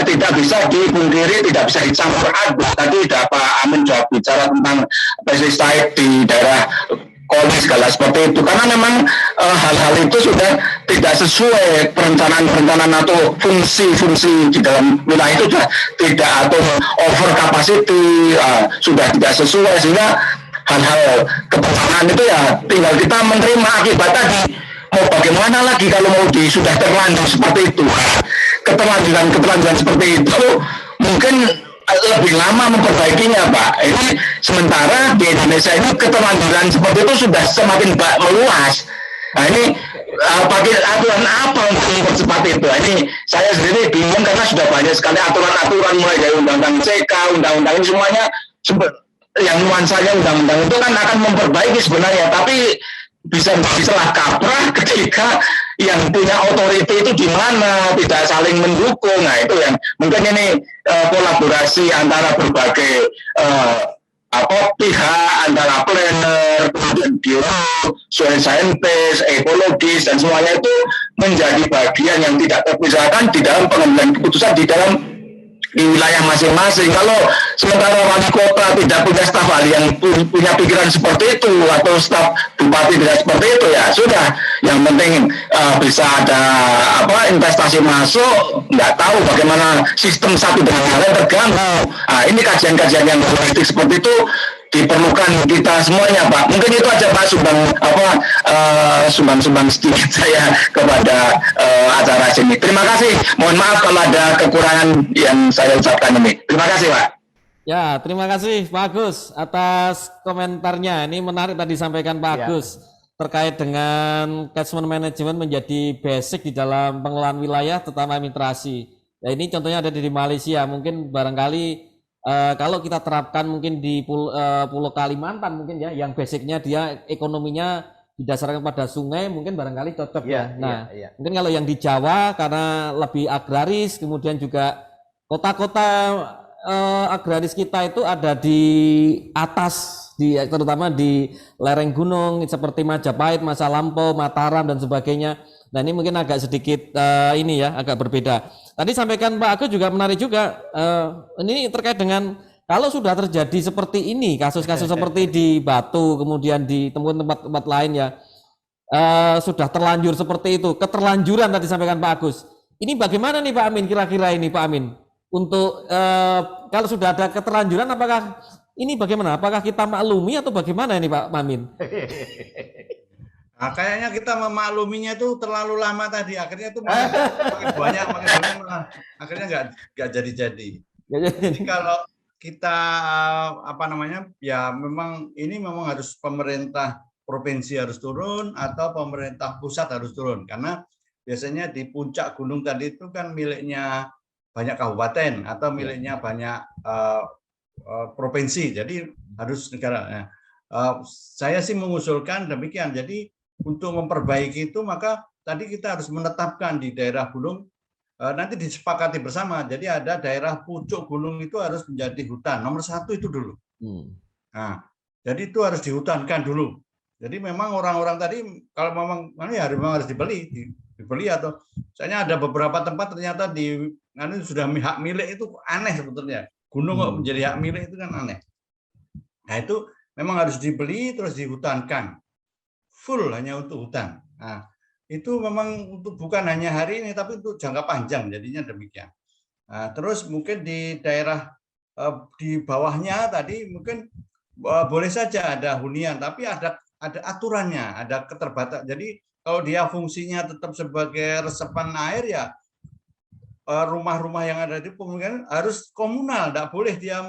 tidak bisa dipungkiri, tidak bisa dicampur aduk. Tadi Pak Amin juga bicara tentang pesticide di daerah Koli segala seperti itu, karena memang hal-hal itu sudah tidak sesuai perencanaan atau fungsi-fungsi di dalam wilayah itu sudah tidak, atau over capacity sudah tidak sesuai, sehingga hal-hal keperencanaan itu ya tinggal kita menerima akibat tadi. Mau bagaimana lagi kalau mau sudah terlanjur seperti itu, keterlanjuran seperti itu mungkin lebih lama memperbaikinya, Pak. Ini sementara di Indonesia ini keterlanjuran seperti itu sudah semakin meluas. Nah ini pakai aturan apa untuk mempercepat itu? Ini saya sendiri bingung karena sudah banyak sekali aturan-aturan, mulai dari undang-undang CK, undang-undang ini semuanya yang nuansanya undang-undang itu kan akan memperbaiki sebenarnya, tapi bisa salah kaprah ketika yang punya otoriti itu di mana, tidak saling mendukung. Nah itu yang mungkin ini kolaborasi antara berbagai pihak, antara planner, kemudian biolog, soil scientist, ekologis, dan semuanya itu menjadi bagian yang tidak terpisahkan di dalam pengambilan keputusan di wilayah masing-masing. Kalau sementara wali kota tidak punya staf ahli yang punya pikiran seperti itu, atau staf bupati tidak seperti itu, ya sudah. Yang penting bisa ada investasi masuk, nggak tahu bagaimana sistem satu dengan yang lain terganggu. Nah, ini kajian-kajian yang politik seperti itu diperlukan kita semuanya, Pak. Mungkin itu aja, Pak, sumbang sedikit saya kepada acara sini. Terima kasih. Mohon maaf kalau ada kekurangan yang saya ucapkan ini. Terima kasih, Pak. Ya, terima kasih Pak Agus atas komentarnya. Ini menarik tadi disampaikan Pak Agus terkait dengan catchment management menjadi basic di dalam pengelolaan wilayah, terutama administrasi. Ya, ini contohnya ada di Malaysia. Mungkin barangkali kalau kita terapkan mungkin di Pulau Kalimantan mungkin ya, yang basicnya dia ekonominya didasarkan pada sungai, mungkin barangkali cocok ya. Nah, mungkin kalau yang di Jawa karena lebih agraris, kemudian juga kota-kota agraris kita itu ada di atas, terutama di lereng gunung seperti Majapahit, Masa Lampau, Mataram dan sebagainya. Nah ini mungkin agak sedikit agak berbeda. Tadi sampaikan Pak Agus juga menarik juga, ini terkait dengan kalau sudah terjadi seperti ini, kasus-kasus seperti di Batu, kemudian di tempat-tempat lain ya, sudah terlanjur seperti itu, keterlanjuran tadi sampaikan Pak Agus. Ini bagaimana nih Pak Amin, kira-kira ini Pak Amin? Untuk kalau sudah ada keterlanjuran, apakah ini bagaimana? Apakah kita maklumi atau bagaimana ini Pak Amin? Nah, kayaknya kita memakluminya itu terlalu lama tadi, akhirnya itu makin banyak malah akhirnya nggak jadi-jadi. Jadi kalau kita ya memang ini memang harus pemerintah provinsi harus turun atau pemerintah pusat harus turun, karena biasanya di puncak gunung tadi itu kan miliknya banyak kabupaten atau miliknya banyak provinsi, jadi harus negara. Saya sih mengusulkan demikian. Jadi untuk memperbaiki itu maka tadi kita harus menetapkan di daerah gunung, nanti disepakati bersama. Jadi ada daerah pucuk gunung itu harus menjadi hutan nomor 1 itu dulu. Nah, jadi itu harus dihutankan dulu. Jadi memang orang-orang tadi kalau memang harus dibeli atau misalnya ada beberapa tempat ternyata sudah hak milik, itu aneh sebetulnya. Gunung kok menjadi hak milik itu kan aneh. Nah itu memang harus dibeli terus dihutankan. Full hanya untuk hutan. Nah, itu memang untuk bukan hanya hari ini tapi untuk jangka panjang, jadinya demikian. Nah, terus mungkin di daerah di bawahnya tadi mungkin boleh saja ada hunian, tapi ada aturannya, ada keterbatasan. Jadi kalau dia fungsinya tetap sebagai resepan air, ya rumah-rumah yang ada di pemukiman harus komunal, tidak boleh dia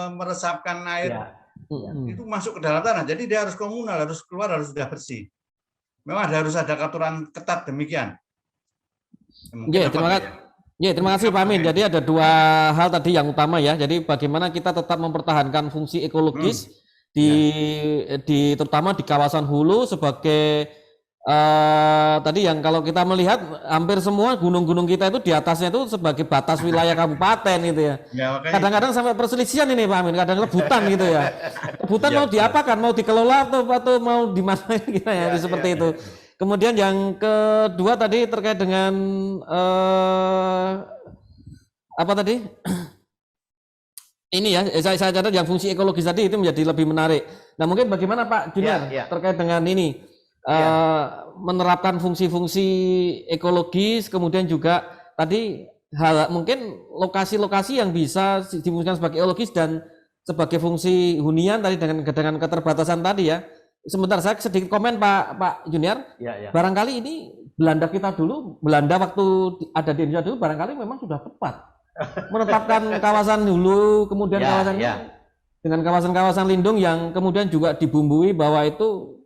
meresapkan air. Itu masuk ke dalam tanah, jadi dia harus komunal, harus keluar, harus sudah bersih. Memang harus ada aturan ketat demikian. Terima kasih Pak Amin. Jadi ada dua hal tadi yang utama ya. Jadi bagaimana kita tetap mempertahankan fungsi ekologis terutama di kawasan hulu sebagai tadi yang kalau kita melihat hampir semua gunung-gunung kita itu di atasnya itu sebagai batas wilayah kabupaten gitu ya. Kadang-kadang sampai perselisihan ini Pak Amin, kadang rebutan gitu ya. Rebutan mau diapakan, mau dikelola atau mau dimanain gitu ya, seperti itu. Kemudian yang kedua tadi terkait dengan apa tadi? Ini ya, saya catat yang fungsi ekologis tadi itu menjadi lebih menarik. Nah mungkin bagaimana Pak Junior terkait dengan ini menerapkan fungsi-fungsi ekologis, kemudian juga tadi mungkin lokasi-lokasi yang bisa difungsikan sebagai ekologis dan sebagai fungsi hunian tadi dengan keterbatasan tadi ya. Sebentar saya sedikit komen Pak Junior. Barangkali ini Belanda kita dulu, Belanda waktu ada di Indonesia dulu barangkali memang sudah tepat menetapkan kawasan hulu, kemudian kawasan dengan kawasan-kawasan lindung yang kemudian juga dibumbui bahwa itu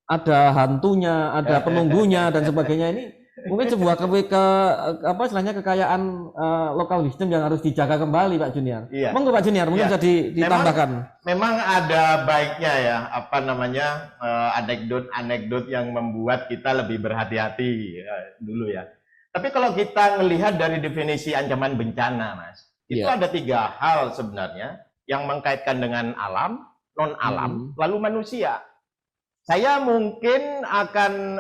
ada hantunya, ada penunggunya dan sebagainya. Ini mungkin sebuah istilahnya kekayaan lokal wisdom yang harus dijaga kembali Pak Junior. Monggo Pak Junior, mungkin bisa ditambahkan. Memang ada baiknya ya, anekdot yang membuat kita lebih berhati-hati dulu ya. Tapi kalau kita melihat dari definisi ancaman bencana, Mas, itu ada 3 hal sebenarnya yang mengkaitkan dengan alam, non-alam, lalu manusia. Saya mungkin akan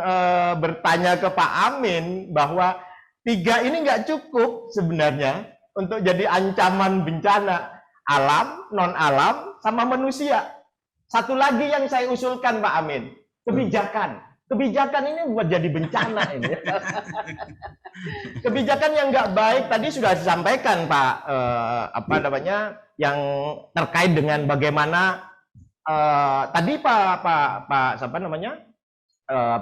bertanya ke Pak Amin bahwa 3 ini nggak cukup sebenarnya untuk jadi ancaman bencana. Alam, non-alam, sama manusia. Satu lagi yang saya usulkan Pak Amin, kebijakan. Kebijakan ini buat jadi bencana ini. Kebijakan yang nggak baik tadi sudah disampaikan Pak, yang terkait dengan bagaimana tadi Pak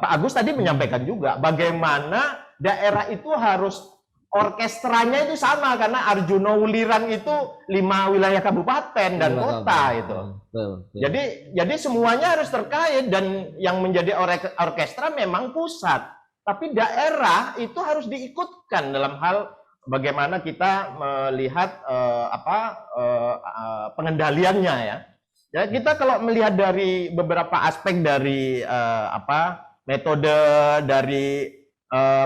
Agus tadi menyampaikan juga bagaimana daerah itu harus orkestranya itu sama karena Arjuna Wuliran itu 5 wilayah kabupaten dan kota itu. Jadi semuanya harus terkait dan yang menjadi orkestra memang pusat, tapi daerah itu harus diikutkan dalam hal bagaimana kita melihat pengendaliannya ya. Ya kita kalau melihat dari beberapa aspek dari metode dari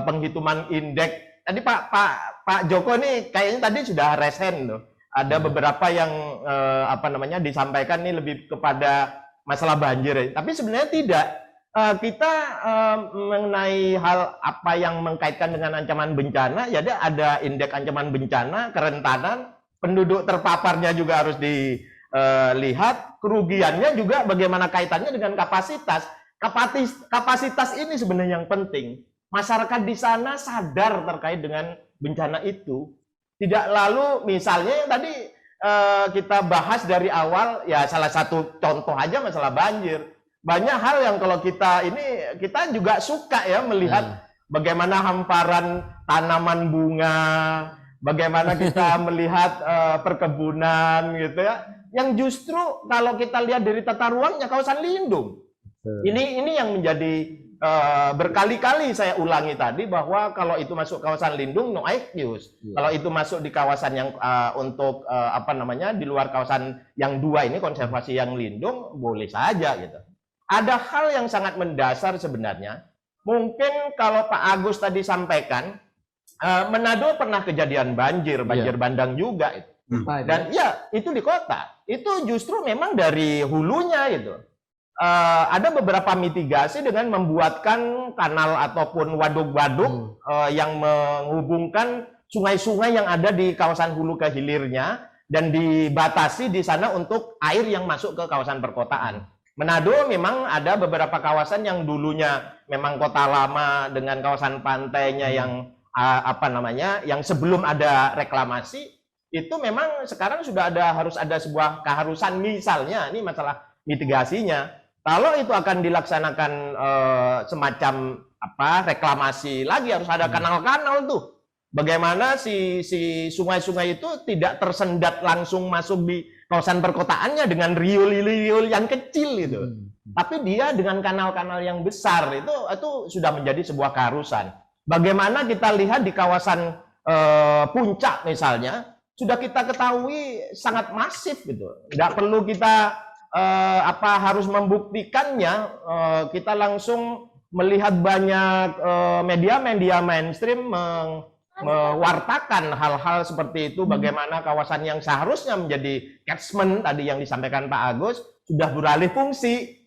penghitungan indeks. Tadi Pak Joko nih kayaknya tadi sudah resen tuh. Ada beberapa yang disampaikan nih lebih kepada masalah banjir. Tapi sebenarnya tidak. Kita mengenai hal apa yang mengkaitkan dengan ancaman bencana, jadi ada indeks ancaman bencana, kerentanan, penduduk terpaparnya juga harus dilihat, kerugiannya juga bagaimana kaitannya dengan kapasitas. Kapasitas ini sebenarnya yang penting. Masyarakat di sana sadar terkait dengan bencana itu. Tidak lalu misalnya yang tadi kita bahas dari awal, ya salah satu contoh aja masalah banjir. Banyak hal yang kalau kita juga suka ya melihat bagaimana hamparan tanaman bunga, bagaimana kita melihat perkebunan gitu ya. Yang justru kalau kita lihat dari tata ruangnya kawasan lindung. Ini yang menjadi berkali-kali saya ulangi tadi bahwa kalau itu masuk kawasan lindung no excuse. Kalau itu masuk di kawasan yang di luar kawasan yang 2 ini konservasi yang lindung boleh saja gitu. Ada hal yang sangat mendasar sebenarnya. Mungkin kalau Pak Agus tadi sampaikan Manado pernah kejadian banjir bandang juga itu. Dan ya itu di kota. Itu justru memang dari hulunya gitu. Ada beberapa mitigasi dengan membuatkan kanal ataupun waduk-waduk yang menghubungkan sungai-sungai yang ada di kawasan hulu ke hilirnya dan dibatasi di sana untuk air yang masuk ke kawasan perkotaan. Manado memang ada beberapa kawasan yang dulunya memang kota lama dengan kawasan pantainya yang yang sebelum ada reklamasi itu memang sekarang sudah harus ada sebuah keharusan, misalnya ini masalah mitigasinya. Kalau itu akan dilaksanakan semacam reklamasi lagi, harus ada kanal-kanal tuh. Bagaimana si sungai-sungai itu tidak tersendat langsung masuk di kawasan perkotaannya dengan riul-riul yang kecil itu. Tapi dia dengan kanal-kanal yang besar itu sudah menjadi sebuah keharusan. Bagaimana kita lihat di kawasan puncak misalnya, sudah kita ketahui sangat masif gitu. Tidak perlu kita harus membuktikannya, kita langsung melihat banyak media-media mainstream mewartakan hal-hal seperti itu, bagaimana kawasan yang seharusnya menjadi catchment tadi yang disampaikan Pak Agus sudah beralih fungsi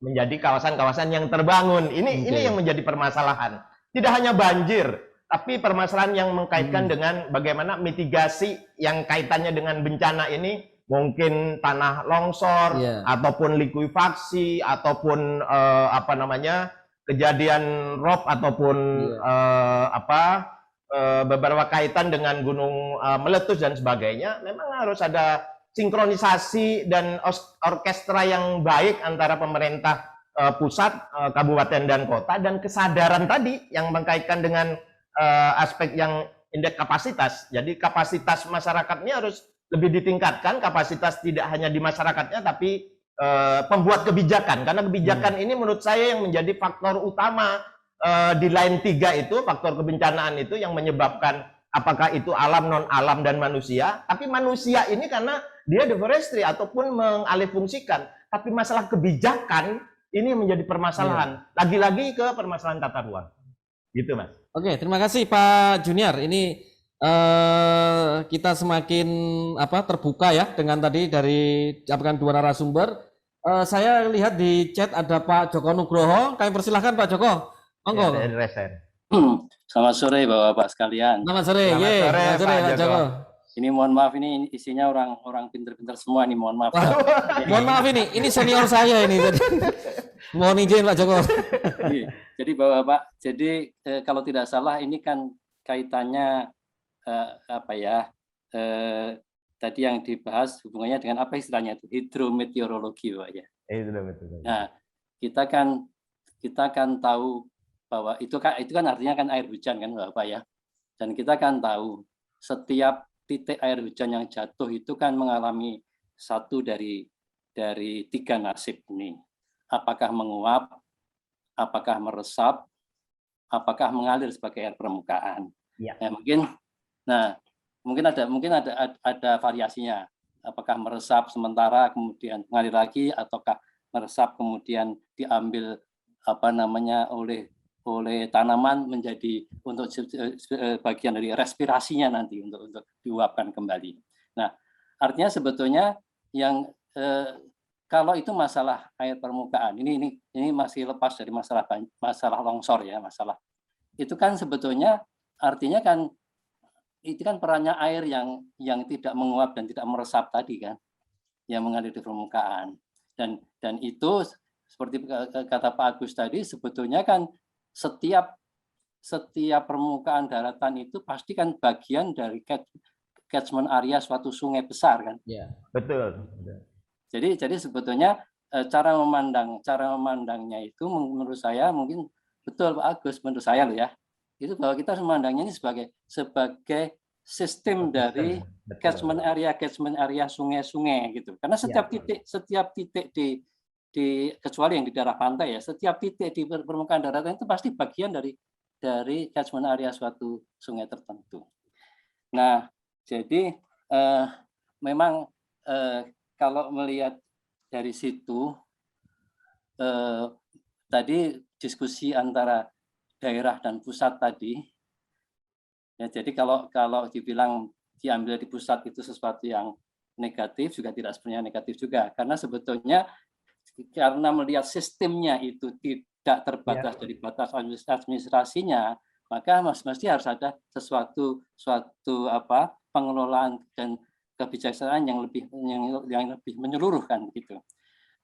menjadi kawasan-kawasan yang terbangun. Ini yang menjadi permasalahan. Tidak hanya banjir, tapi permasalahan yang mengkaitkan dengan bagaimana mitigasi yang kaitannya dengan bencana ini, mungkin tanah longsor ataupun likuifaksi ataupun kejadian rob ataupun beberapa kaitan dengan gunung meletus dan sebagainya. Memang harus ada sinkronisasi dan orkestra yang baik antara pemerintah pusat, kabupaten dan kota, dan kesadaran tadi yang mengkaitkan dengan aspek yang indeks kapasitas. Jadi kapasitas masyarakatnya harus lebih ditingkatkan, kapasitas tidak hanya di masyarakatnya tapi pembuat kebijakan, karena kebijakan ini menurut saya yang menjadi faktor utama di line 3 itu, faktor kebencanaan itu yang menyebabkan apakah itu alam, non alam, dan manusia. Tapi manusia ini karena dia deforestry ataupun mengalihfungsikan, tapi masalah kebijakan ini menjadi permasalahan. Lagi-lagi ke permasalahan tata ruang. Gitu, Mas. Oke, terima kasih Pak Junior. Ini kita semakin terbuka ya dengan tadi dari dua narasumber. Saya lihat di chat ada Pak Joko Nugroho. Kami persilahkan Pak Joko. Monggo. Selamat sore Bapak-bapak sekalian. Selamat sore. Selamat sore Pak Joko. Ini mohon maaf, ini isinya orang pinter-pinter semua, ini mohon maaf. Mohon maaf, ini senior saya ini. Mohon izin Pak Joko. Jadi Bapak-bapak, jadi kalau tidak salah ini kan kaitannya tadi yang dibahas hubungannya dengan apa istilahnya itu hidrometeorologi, Pak ya. Nah, kita kan tahu bahwa itu kan artinya kan air hujan kan Bapak ya. Dan kita kan tahu setiap titik air hujan yang jatuh itu kan mengalami satu dari 3 nasib ini. Apakah menguap, apakah meresap, apakah mengalir sebagai air permukaan. Ya. Mungkin ada variasinya. Apakah meresap sementara kemudian mengalir lagi, ataukah meresap kemudian diambil oleh tanaman menjadi untuk bagian dari respirasinya nanti untuk diuapkan kembali. Nah, artinya sebetulnya yang kalau itu masalah air permukaan, ini masih lepas dari masalah longsor ya, masalah itu kan sebetulnya artinya kan itu kan perannya air yang tidak menguap dan tidak meresap tadi kan, yang mengalir di permukaan, dan itu seperti kata Pak Agus tadi, sebetulnya kan setiap permukaan daratan itu pasti kan bagian dari catchment area suatu sungai besar kan. Ya, betul. Jadi sebetulnya cara memandangnya itu menurut saya mungkin betul Pak Agus, menurut saya loh ya, itu bahwa kita memandangnya ini sebagai sistem dari catchment area sungai-sungai gitu. Karena setiap titik di kecuali yang di daerah pantai ya, setiap titik di permukaan daratan itu pasti bagian dari catchment area suatu sungai tertentu. Nah, jadi memang kalau melihat dari situ tadi diskusi antara daerah dan pusat tadi, ya jadi kalau dibilang diambil di pusat itu sesuatu yang negatif, juga tidak sebenarnya negatif juga, karena sebetulnya karena melihat sistemnya itu tidak terbatas dari batas administrasinya, maka mesti harus ada suatu pengelolaan dan kebijaksanaan yang lebih menyeluruh kan gitu.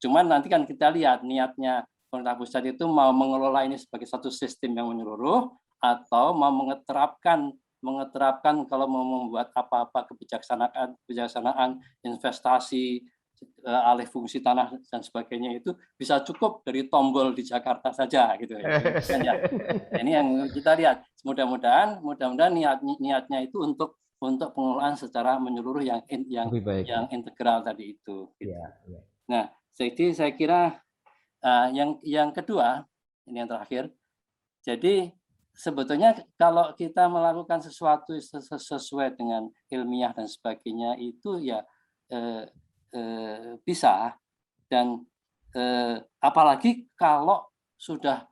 Cuman nanti kan kita lihat niatnya pemerintah pusat itu mau mengelola ini sebagai satu sistem yang menyeluruh atau mau mengeterapkan kalau mau membuat apa-apa kebijaksanaan investasi alih fungsi tanah dan sebagainya itu bisa cukup dari tombol di Jakarta saja gitu ya. Ini yang kita lihat. Mudah-mudahan niatnya itu untuk pengelolaan secara menyeluruh yang integral tadi itu. Gitu. Nah, jadi saya kira yang kedua, ini yang terakhir. Jadi sebetulnya kalau kita melakukan sesuatu sesuai dengan ilmiah dan sebagainya itu ya bisa, Dan apalagi kalau sudah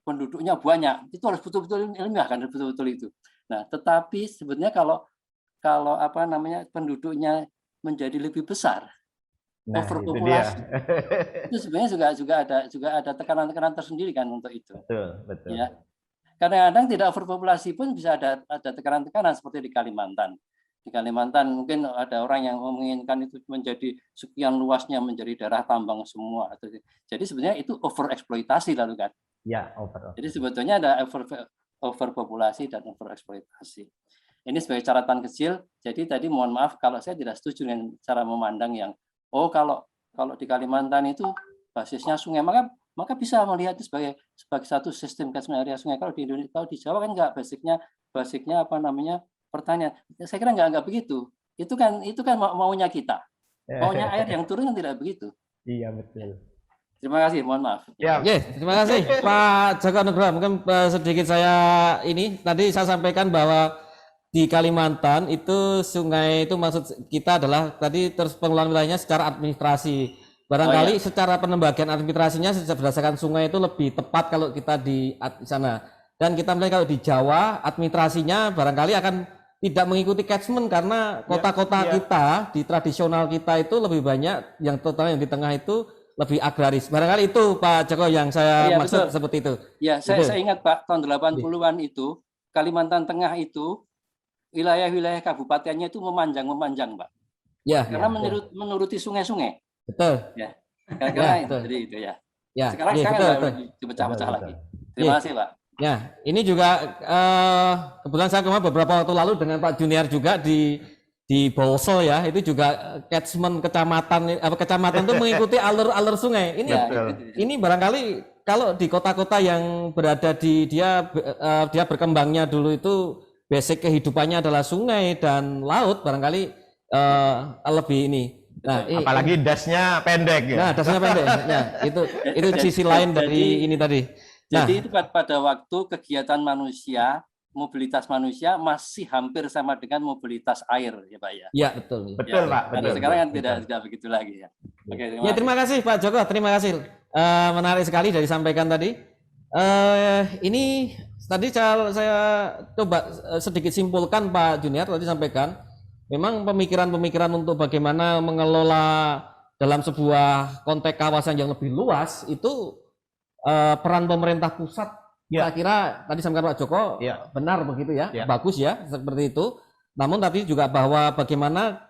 penduduknya banyak, itu harus betul-betul ilmiah kan, betul-betul itu. Nah, tetapi sebenarnya kalau penduduknya menjadi lebih besar, Nah, itu dia. overpopulasi, itu sebenarnya juga ada tekanan-tekanan tersendiri kan untuk itu. Betul. Ya. Kadang-kadang tidak overpopulasi pun bisa ada tekanan-tekanan seperti di Kalimantan. Di Kalimantan mungkin ada orang yang menginginkan itu menjadi sekian luasnya menjadi daerah tambang semua. Jadi sebenarnya itu overeksploitasi lalu kan. Ya, over. Jadi sebetulnya ada overpopulasi dan overeksploitasi. Ini sebagai catatan kecil. Jadi tadi mohon maaf kalau saya tidak setuju dengan cara memandang yang kalau di Kalimantan itu basisnya sungai, maka bisa melihat itu sebagai satu sistem catchment area sungai. Kalau di Indonesia, kalau di Jawa kan enggak, basicnya pertanian. Saya kira enggak begitu. Itu kan maunya kita. Maunya air yang turun kan tidak begitu. Iya, betul. Terima kasih, mohon maaf. Ya, Terima kasih Pak Joko Nugroho. Mungkin sedikit saya tadi saya sampaikan bahwa di Kalimantan itu sungai itu maksud kita adalah tadi terus pengelolaan wilayahnya secara administrasi. Barangkali secara penembagian administrasinya berdasarkan sungai itu lebih tepat kalau kita di sana. Dan kita melihat kalau di Jawa administrasinya barangkali akan tidak mengikuti catchment karena kota-kota kita di tradisional kita itu lebih banyak yang terutama yang di tengah itu lebih agraris. Barangkali itu Pak Joko yang saya maksud seperti itu. Ya, saya ingat Pak tahun 80-an itu Kalimantan Tengah itu wilayah-wilayah kabupatennya itu memanjang Pak. Ya. Karena menuruti sungai-sungai. Betul. Ya. Karena jadi itu ya. Sekarang betul. Dipecah-pecah lagi. Terima kasih Pak. Ya, ini juga kebetulan saya kemarin beberapa waktu lalu dengan Pak Junior juga di Bolsel ya, itu juga catchment kecamatan itu mengikuti alur sungai. Ini barangkali kalau di kota-kota yang berada di dia berkembangnya dulu itu basic kehidupannya adalah sungai dan laut, barangkali lebih ini. Nah, apalagi dasnya pendek ya. Nah, dasnya pendek. Nah, itu sisi lain dari ini tadi. Jadi itu pada waktu kegiatan manusia, mobilitas manusia masih hampir sama dengan mobilitas air ya Pak ya. Iya, betul. Betul Pak. Karena sekarang kan tidak begitu lagi ya. Oke, terima kasih Pak Joko, terima kasih. Menarik sekali dari disampaikan tadi. Ini tadi saya coba sedikit simpulkan Pak Junior tadi sampaikan, memang pemikiran-pemikiran untuk bagaimana mengelola dalam sebuah konteks kawasan yang lebih luas itu peran pemerintah pusat. Saya kira tadi sampaikan Pak Joko benar begitu ya, bagus ya seperti itu. Namun tadi juga bahwa bagaimana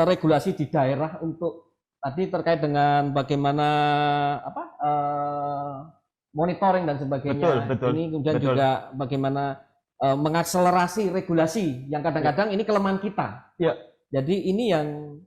regulasi di daerah untuk tadi terkait dengan bagaimana monitoring dan sebagainya. Betul, ini kemudian juga bagaimana mengakselerasi regulasi yang kadang-kadang ini kelemahan kita. Ya. Jadi ini yang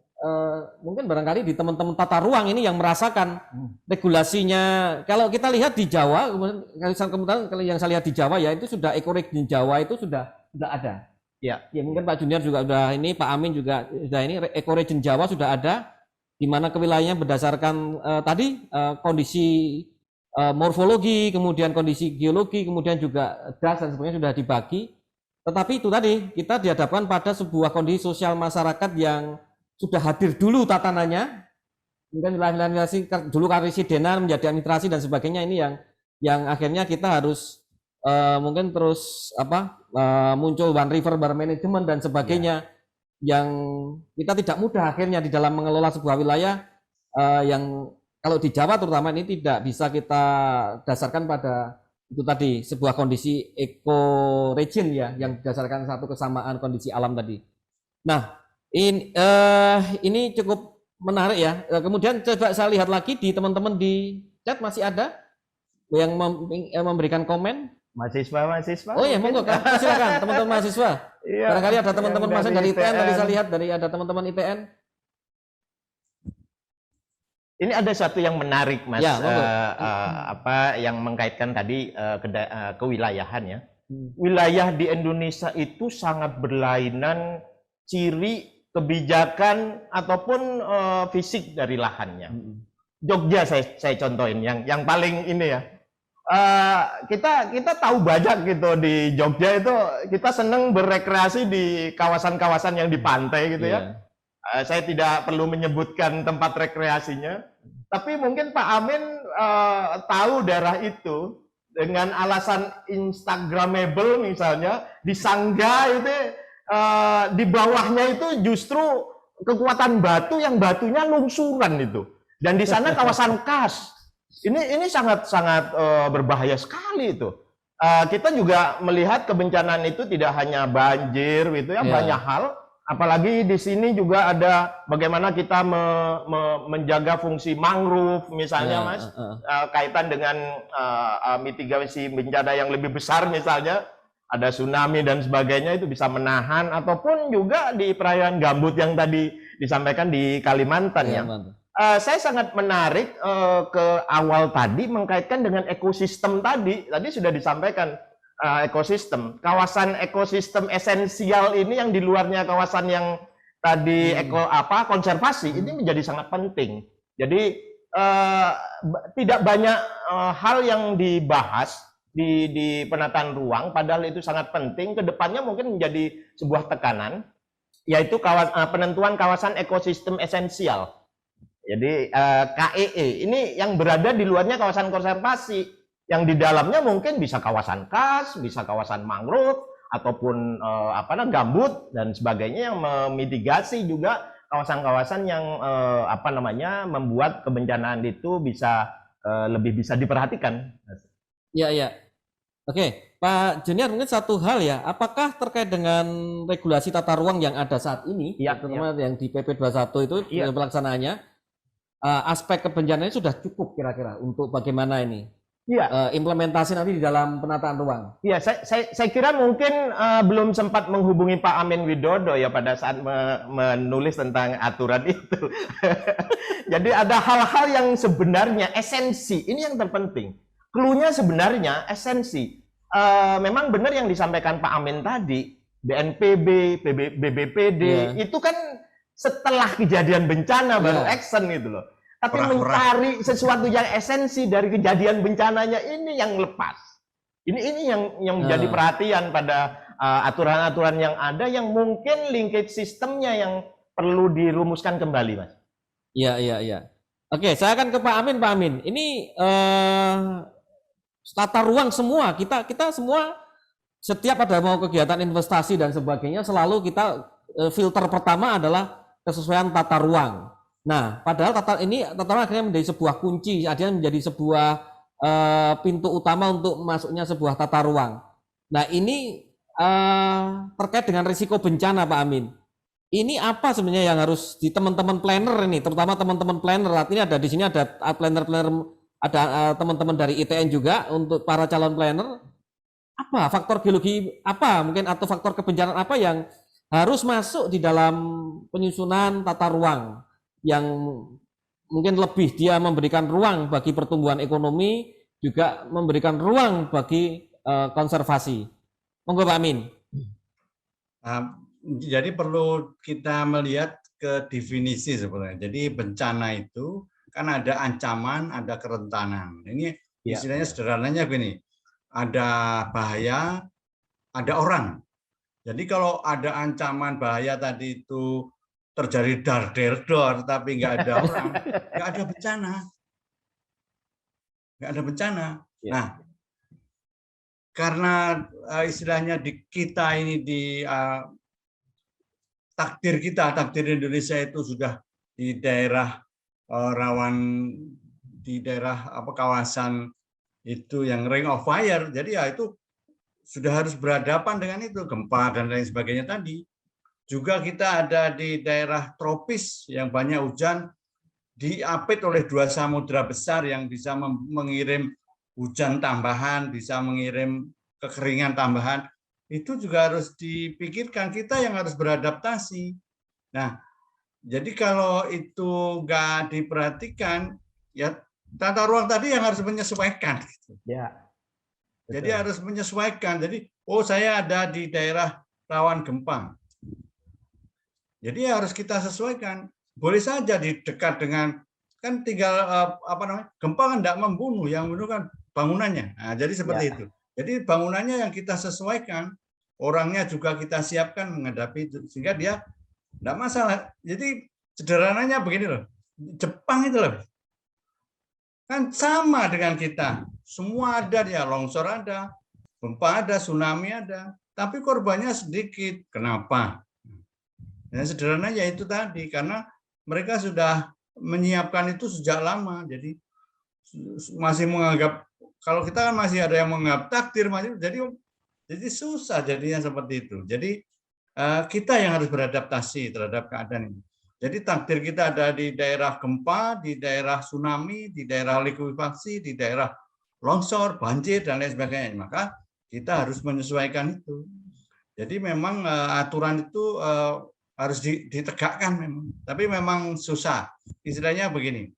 mungkin barangkali di teman-teman tata ruang ini yang merasakan regulasinya. Kalau kita lihat di Jawa, kemudian kalau yang saya lihat di Jawa ya itu sudah ekoregio Jawa itu sudah ada. Ya mungkin Pak Junior juga sudah ini, Pak Amin juga sudah ini, ekoregio Jawa sudah ada, di mana kewilayahannya berdasarkan tadi kondisi morfologi, kemudian kondisi geologi, kemudian juga das dan sebagainya sudah dibagi. Tetapi itu tadi kita dihadapkan pada sebuah kondisi sosial masyarakat yang sudah hadir dulu tatanannya, kemudian wilayah dulu karesidenan menjadi administrasi dan sebagainya, ini yang akhirnya kita harus mungkin terus muncul one river bar management dan sebagainya, yang kita tidak mudah akhirnya di dalam mengelola sebuah wilayah yang kalau di Jawa terutama ini tidak bisa kita dasarkan pada itu tadi sebuah kondisi eco-region ya, yang berdasarkan satu kesamaan kondisi alam tadi. Nah, ini cukup menarik ya. Kemudian coba saya lihat lagi di teman-teman di chat, masih ada yang memberikan komen. Mahasiswa. Oh ya, monggo silakan teman-teman mahasiswa. Barangkali ada teman-teman mahasiswa dari ITN, tadi saya lihat dari ada teman-teman ITN. Ini ada satu yang menarik Mas, ya, yang mengkaitkan tadi kewilayahan ya. Wilayah di Indonesia itu sangat berlainan ciri, kebijakan ataupun fisik dari lahannya. Jogja saya contohin yang paling ini ya. Kita tahu banyak gitu di Jogja itu, kita seneng berrekreasi di kawasan-kawasan yang di pantai gitu ya. Saya tidak perlu menyebutkan tempat rekreasinya, tapi mungkin Pak Amin tahu daerah itu dengan alasan Instagramable misalnya, disanggah itu di bawahnya itu justru kekuatan batu yang batunya lungsuran itu, dan di sana kawasan kas. Ini sangat berbahaya sekali itu. Kita juga melihat kebencanaan itu tidak hanya banjir gitu ya, banyak hal. Apalagi di sini juga ada bagaimana kita menjaga fungsi mangrove misalnya, Mas, kaitan dengan mitigasi bencana yang lebih besar, misalnya ada tsunami dan sebagainya, itu bisa menahan, ataupun juga di perairan gambut yang tadi disampaikan di Kalimantan ya. Saya sangat menarik ke awal tadi mengkaitkan dengan ekosistem tadi sudah disampaikan. Ekosistem, kawasan ekosistem esensial ini yang di luarnya kawasan yang tadi konservasi ini menjadi sangat penting. Jadi tidak banyak hal yang dibahas di penataan ruang, padahal itu sangat penting. Kedepannya mungkin menjadi sebuah tekanan, yaitu penentuan kawasan ekosistem esensial. Jadi KEE ini yang berada di luarnya kawasan konservasi. Yang di dalamnya mungkin bisa kawasan kas, bisa kawasan mangrove, ataupun gambut dan sebagainya, yang memitigasi juga kawasan-kawasan yang membuat kebencanaan itu bisa lebih bisa diperhatikan. Iya. Oke, Pak Junior, mungkin satu hal ya, apakah terkait dengan regulasi tata ruang yang ada saat ini, terutama yang di PP 21 itu pelaksanaannya, aspek kebencanaan sudah cukup kira-kira untuk bagaimana ini? Implementasi nanti di dalam penataan ruang. Iya, saya kira mungkin belum sempat menghubungi Pak Amin Widodo ya pada saat menulis tentang aturan itu. Jadi ada hal-hal yang sebenarnya esensi, ini yang terpenting. Cluenya sebenarnya esensi. Memang benar yang disampaikan Pak Amin tadi, BNPB, BBPD, itu kan setelah kejadian bencana baru action gitu loh. Tapi mencari sesuatu yang esensi dari kejadian bencananya ini yang lepas. Ini yang menjadi perhatian pada aturan-aturan yang ada, yang mungkin linkage sistemnya yang perlu dirumuskan kembali, Mas. Iya. Oke, saya akan ke Pak Amin. Pak Amin, ini tata ruang semua, kita semua setiap ada mau kegiatan investasi dan sebagainya, selalu kita filter pertama adalah kesesuaian tata ruang. Nah, padahal tata ruang akhirnya menjadi sebuah kunci, akhirnya menjadi sebuah pintu utama untuk masuknya sebuah tata ruang. Nah, ini terkait dengan risiko bencana, Pak Amin. Ini apa sebenarnya yang harus di teman-teman planner ini, terutama teman-teman planner. Artinya ada di sini ada planner-planner, ada teman-teman dari ITN juga untuk para calon planner. Apa faktor geologi apa mungkin atau faktor kebencanaan apa yang harus masuk di dalam penyusunan tata ruang, yang mungkin lebih dia memberikan ruang bagi pertumbuhan ekonomi, juga memberikan ruang bagi konservasi. Monggo Pak Amin. Jadi perlu kita melihat ke definisi sebenarnya. Jadi bencana itu kan ada ancaman, ada kerentanan. Ini istilahnya sederhananya begini, ada bahaya, ada orang. Jadi kalau ada ancaman bahaya tadi itu terjadi dar-der-dor, tapi nggak ada orang, nggak ada bencana. Nggak ada bencana. Nah, karena istilahnya di kita ini, di takdir Indonesia itu sudah di daerah rawan, di daerah kawasan itu yang ring of fire, jadi ya itu sudah harus berhadapan dengan itu, gempa dan lain sebagainya tadi. Juga kita ada di daerah tropis yang banyak hujan, diapit oleh dua samudra besar yang bisa mengirim hujan tambahan, bisa mengirim kekeringan tambahan. Itu juga harus dipikirkan, kita yang harus beradaptasi. Nah, jadi kalau itu nggak diperhatikan, ya tata ruang tadi yang harus menyesuaikan. Jadi harus menyesuaikan. Jadi, saya ada di daerah rawan gempa. Jadi harus kita sesuaikan. Boleh saja di dekat dengan, kan tinggal gempa kan tidak membunuh, yang membunuh kan bangunannya. Nah, jadi seperti itu. Jadi bangunannya yang kita sesuaikan, orangnya juga kita siapkan menghadapi itu, sehingga dia Enggak masalah. Jadi sederhananya begini loh. Jepang itu loh. Kan sama dengan kita. Semua ada ya, longsor ada, gempa ada, tsunami ada. Tapi korbannya sedikit. Kenapa? Ya, sederhananya itu tadi. Karena mereka sudah menyiapkan itu sejak lama. Jadi masih menganggap, kalau kita kan masih ada yang menganggap takdir, masih jadi susah jadinya seperti itu. Jadi kita yang harus beradaptasi terhadap keadaan ini. Jadi takdir kita ada di daerah gempa, di daerah tsunami, di daerah likuifaksi, di daerah longsor, banjir, dan lain sebagainya. Maka kita harus menyesuaikan itu. Jadi memang aturan itu harus ditegakkan memang. Tapi memang susah. Istilahnya begini,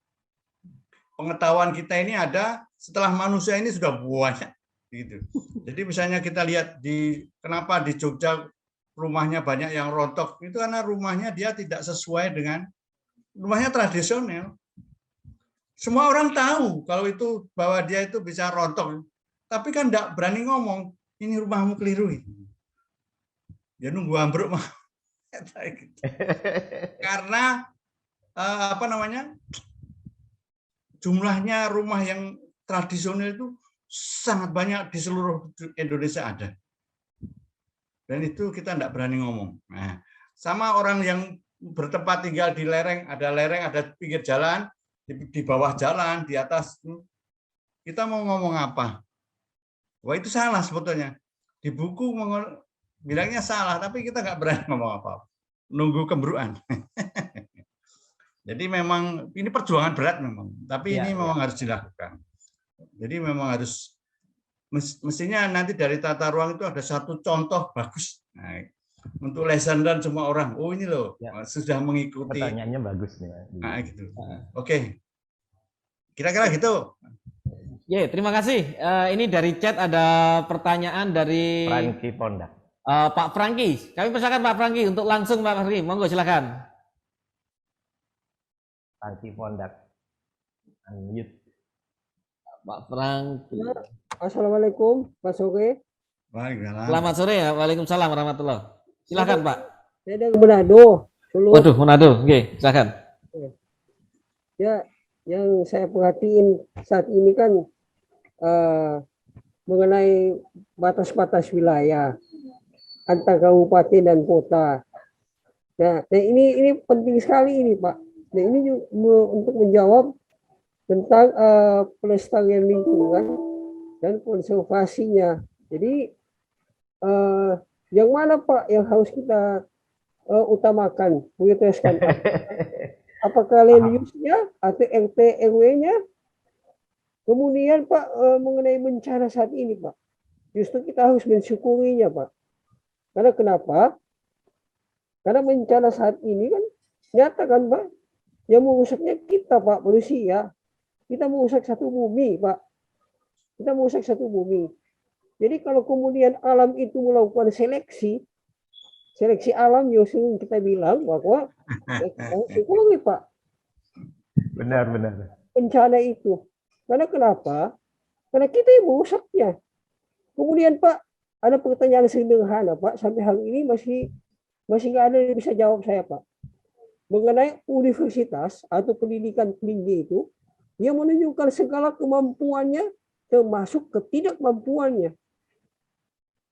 pengetahuan kita ini ada setelah manusia ini sudah banyak. Gitu. Jadi misalnya kita lihat kenapa di Jogja rumahnya banyak yang rontok, itu karena rumahnya dia tidak sesuai dengan rumahnya tradisional. Semua orang tahu kalau itu bahwa dia itu bisa rontok, tapi kan tidak berani ngomong, ini rumahmu keliru. Dia nunggu ambruk mah. Karena jumlahnya rumah yang tradisional itu sangat banyak di seluruh Indonesia ada. Dan itu kita tidak berani ngomong. Nah, sama orang yang bertempat tinggal di lereng, ada pinggir jalan, di bawah jalan, di atas. Kita mau ngomong apa? Wah, itu salah sebetulnya. Di buku bilangnya salah, tapi kita nggak berani ngomong apa. Nunggu kembruan. Jadi memang ini perjuangan berat memang. Tapi ini memang harus dilakukan. Jadi memang harus, mestinya nanti dari tata ruang itu ada satu contoh bagus. Nah, untuk lesson dan semua orang. Oh ini loh, sudah mengikuti. Pertanyaannya bagus nih. Nah, gitu. Oke. Kira-kira gitu. Terima kasih. Ini dari chat ada pertanyaan dari Franky Pondak. Pak Franky. Kami persilakan Pak Franky untuk langsung Pak Franky. Monggo silakan. Franky Pondak. Unmute. Pak Franky. Assalamualaikum, Pak Soge. Waalaikumsalam. Selamat sore ya. Waalaikumsalam warahmatullahi. Silakan Pak. Saya dari Manado. Solo. Waduh, Manado. Oke, silakan. Ya, yang saya perhatiin saat ini kan mengenai batas-batas wilayah antar kabupaten dan kota. Nah, ini penting sekali ini Pak. Nah, ini untuk menjawab tentang pelestarian lingkungan dan konservasinya. Jadi yang mana Pak yang harus kita utamakan, prioritaskan? Apakah land use-nya atau RT RW-nya? Kemudian Pak mengenai bencana saat ini Pak, justru kita harus mensyukurinya Pak. Karena kenapa? Karena bencana saat ini kan nyata kan Pak, yang merusaknya kita Pak, manusia. Kita merusak satu bumi, Pak. Kita merusak satu bumi. Jadi kalau kemudian alam itu melakukan seleksi alam yang sering kita bilang bahwa syukuri Pak. Benar. Bencana itu. Karena kenapa? Karena kita yang merusaknya. Kemudian Pak, ada pertanyaan sederhana Pak, sampai hari ini masih nggak ada yang bisa jawab saya Pak. Mengenai universitas atau pendidikan tinggi itu, yang menunjukkan segala kemampuannya termasuk ketidakmampuannya.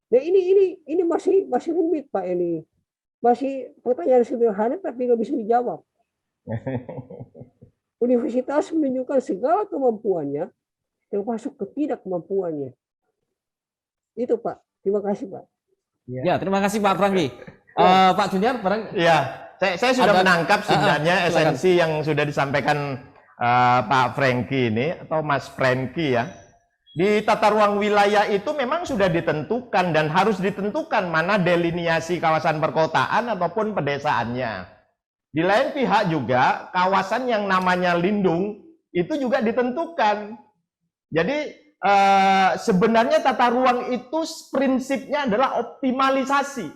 Nah ini masih rumit Pak, ini masih pertanyaan sederhana tapi nggak bisa dijawab. Universitas menunjukkan segala kemampuannya termasuk ketidakmampuannya. Itu Pak. Terima kasih Pak. Ya, terima kasih Pak Franky. Pak Junior, barang. Ya, saya sudah menangkap sebenarnya esensi yang sudah disampaikan Pak Franky ini atau Mas Franky ya. Di tata ruang wilayah itu memang sudah ditentukan dan harus ditentukan mana deliniasi kawasan perkotaan ataupun pedesaannya. Di lain pihak juga kawasan yang namanya lindung itu juga ditentukan. Jadi sebenarnya tata ruang itu prinsipnya adalah optimalisasi.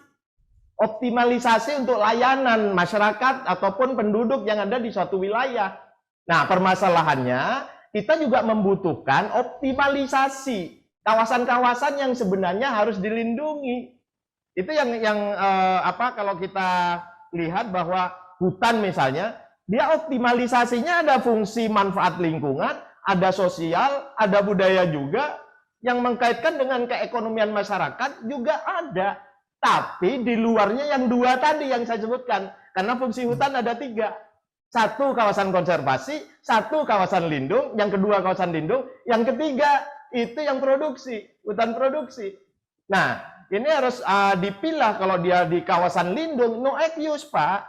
Optimalisasi untuk layanan masyarakat ataupun penduduk yang ada di suatu wilayah. Nah, permasalahannya kita juga membutuhkan optimalisasi kawasan-kawasan yang sebenarnya harus dilindungi. Itu yang kalau kita lihat bahwa hutan misalnya, dia optimalisasinya ada fungsi manfaat lingkungan, ada sosial, ada budaya juga, yang mengkaitkan dengan keekonomian masyarakat juga ada. Tapi di luarnya yang dua tadi yang saya sebutkan, karena fungsi hutan ada 3. Satu kawasan konservasi, satu kawasan lindung, yang kedua kawasan lindung, yang ketiga itu yang produksi, hutan produksi. Nah, ini harus dipilah. Kalau dia di kawasan lindung, no excuse Pak.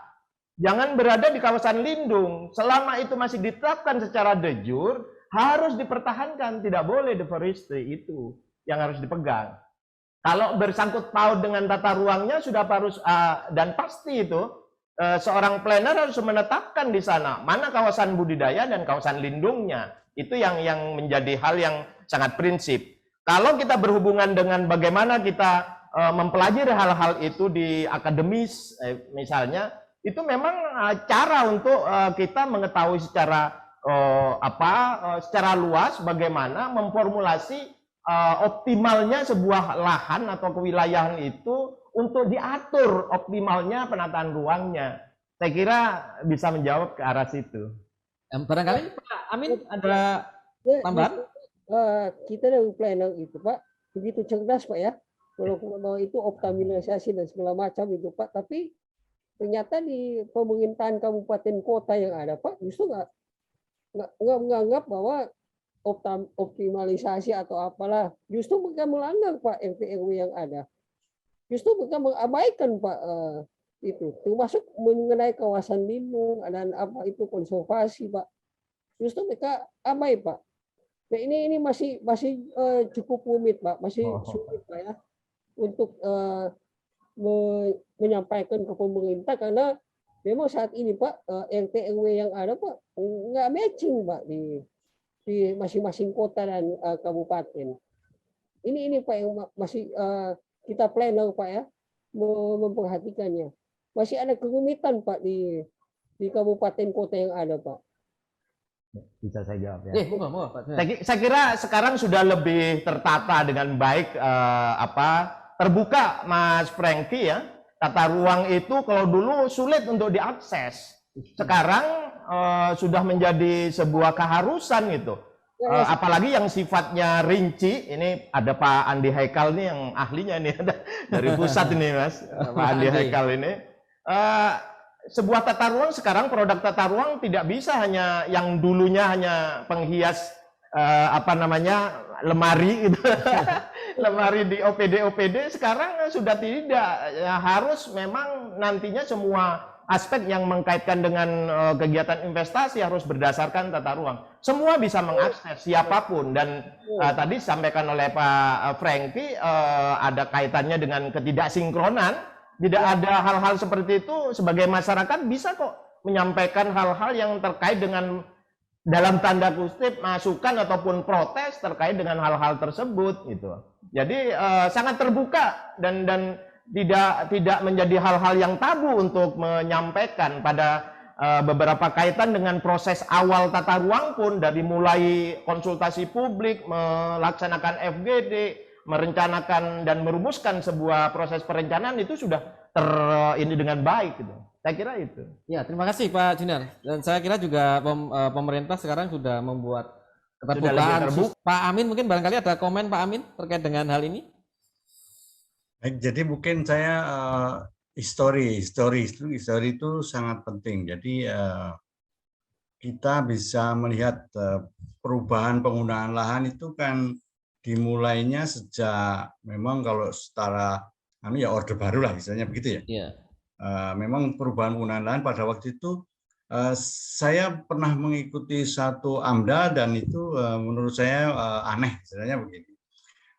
Jangan berada di kawasan lindung. Selama itu masih ditetapkan secara de jure, harus dipertahankan. Tidak boleh deforestry, itu yang harus dipegang. Kalau bersangkut paut dengan tata ruangnya sudah harus, dan pasti itu, seorang planner harus menetapkan di sana mana kawasan budidaya dan kawasan lindungnya. Itu yang menjadi hal yang sangat prinsip. Kalau kita berhubungan dengan bagaimana kita mempelajari hal-hal itu di akademis, misalnya, itu memang cara untuk kita mengetahui secara secara luas bagaimana memformulasi optimalnya sebuah lahan atau kewilayahan itu untuk diatur optimalnya penataan ruangnya. Saya kira bisa menjawab ke arah situ. Barangkali Pak Amin ada tambahan? Kita dari planner itu Pak begitu cerdas Pak ya, kalau itu optimalisasi dan segala macam itu Pak, tapi ternyata di pemerintahan kabupaten kota yang ada Pak justru nggak menganggap bahwa optimalisasi atau apalah, justru mereka melanggar Pak RT RW yang ada, justru mereka mengabaikan Pak itu, termasuk mengenai kawasan lindung dan apa itu konservasi Pak, justru mereka abai Pak. Nah ini masih cukup rumit Pak, masih sulit Pak ya untuk menyampaikan ke pemerintah, karena memang saat ini Pak RT RW yang ada Pak nggak matching Pak di masing-masing kota dan kabupaten. Ini Pak yang masih kita planner Pak ya memperhatikannya. Masih ada kerumitan Pak di kabupaten kota yang ada Pak. Bisa saya jawab ya? Pak. Saya kira sekarang sudah lebih tertata dengan baik, terbuka Mas Franky ya. Tata ruang itu kalau dulu sulit untuk diakses, sekarang sudah menjadi sebuah keharusan gitu. Apalagi yang sifatnya rinci. Ini ada Pak Andi Haikal nih yang ahlinya nih, ada dari pusat ini Mas, Pak Andi Haikal ini. Sebuah tata ruang sekarang, produk tata ruang tidak bisa hanya yang dulunya hanya penghias lemari gitu. Lemari di OPD sekarang sudah tidak, ya, harus memang nantinya semua aspek yang mengkaitkan dengan kegiatan investasi harus berdasarkan tata ruang. Semua bisa mengakses siapapun, dan tadi disampaikan oleh Pak Franky ada kaitannya dengan ketidaksinkronan. Tidak ada hal-hal seperti itu, sebagai masyarakat bisa kok menyampaikan hal-hal yang terkait dengan, dalam tanda kutip, masukan ataupun protes terkait dengan hal-hal tersebut gitu. Jadi sangat terbuka dan tidak menjadi hal-hal yang tabu untuk menyampaikan pada beberapa kaitan dengan proses awal tata ruang pun, dari mulai konsultasi publik, melaksanakan FGD, merencanakan dan merumuskan sebuah proses perencanaan, itu sudah ini dengan baik gitu. Saya kira itu. Ya, terima kasih Pak Junar. Dan saya kira juga pemerintah sekarang sudah membuat keterbukaan. Pak Amin, mungkin barangkali ada komen Pak Amin terkait dengan hal ini. Baik, jadi mungkin saya histori itu sangat penting. Jadi kita bisa melihat perubahan penggunaan lahan itu kan dimulainya sejak, memang kalau setara Orde Baru lah misalnya begitu ya. Yeah. Memang perubahan penggunaan lahan pada waktu itu saya pernah mengikuti satu AMDA dan itu menurut saya aneh sebenarnya begini.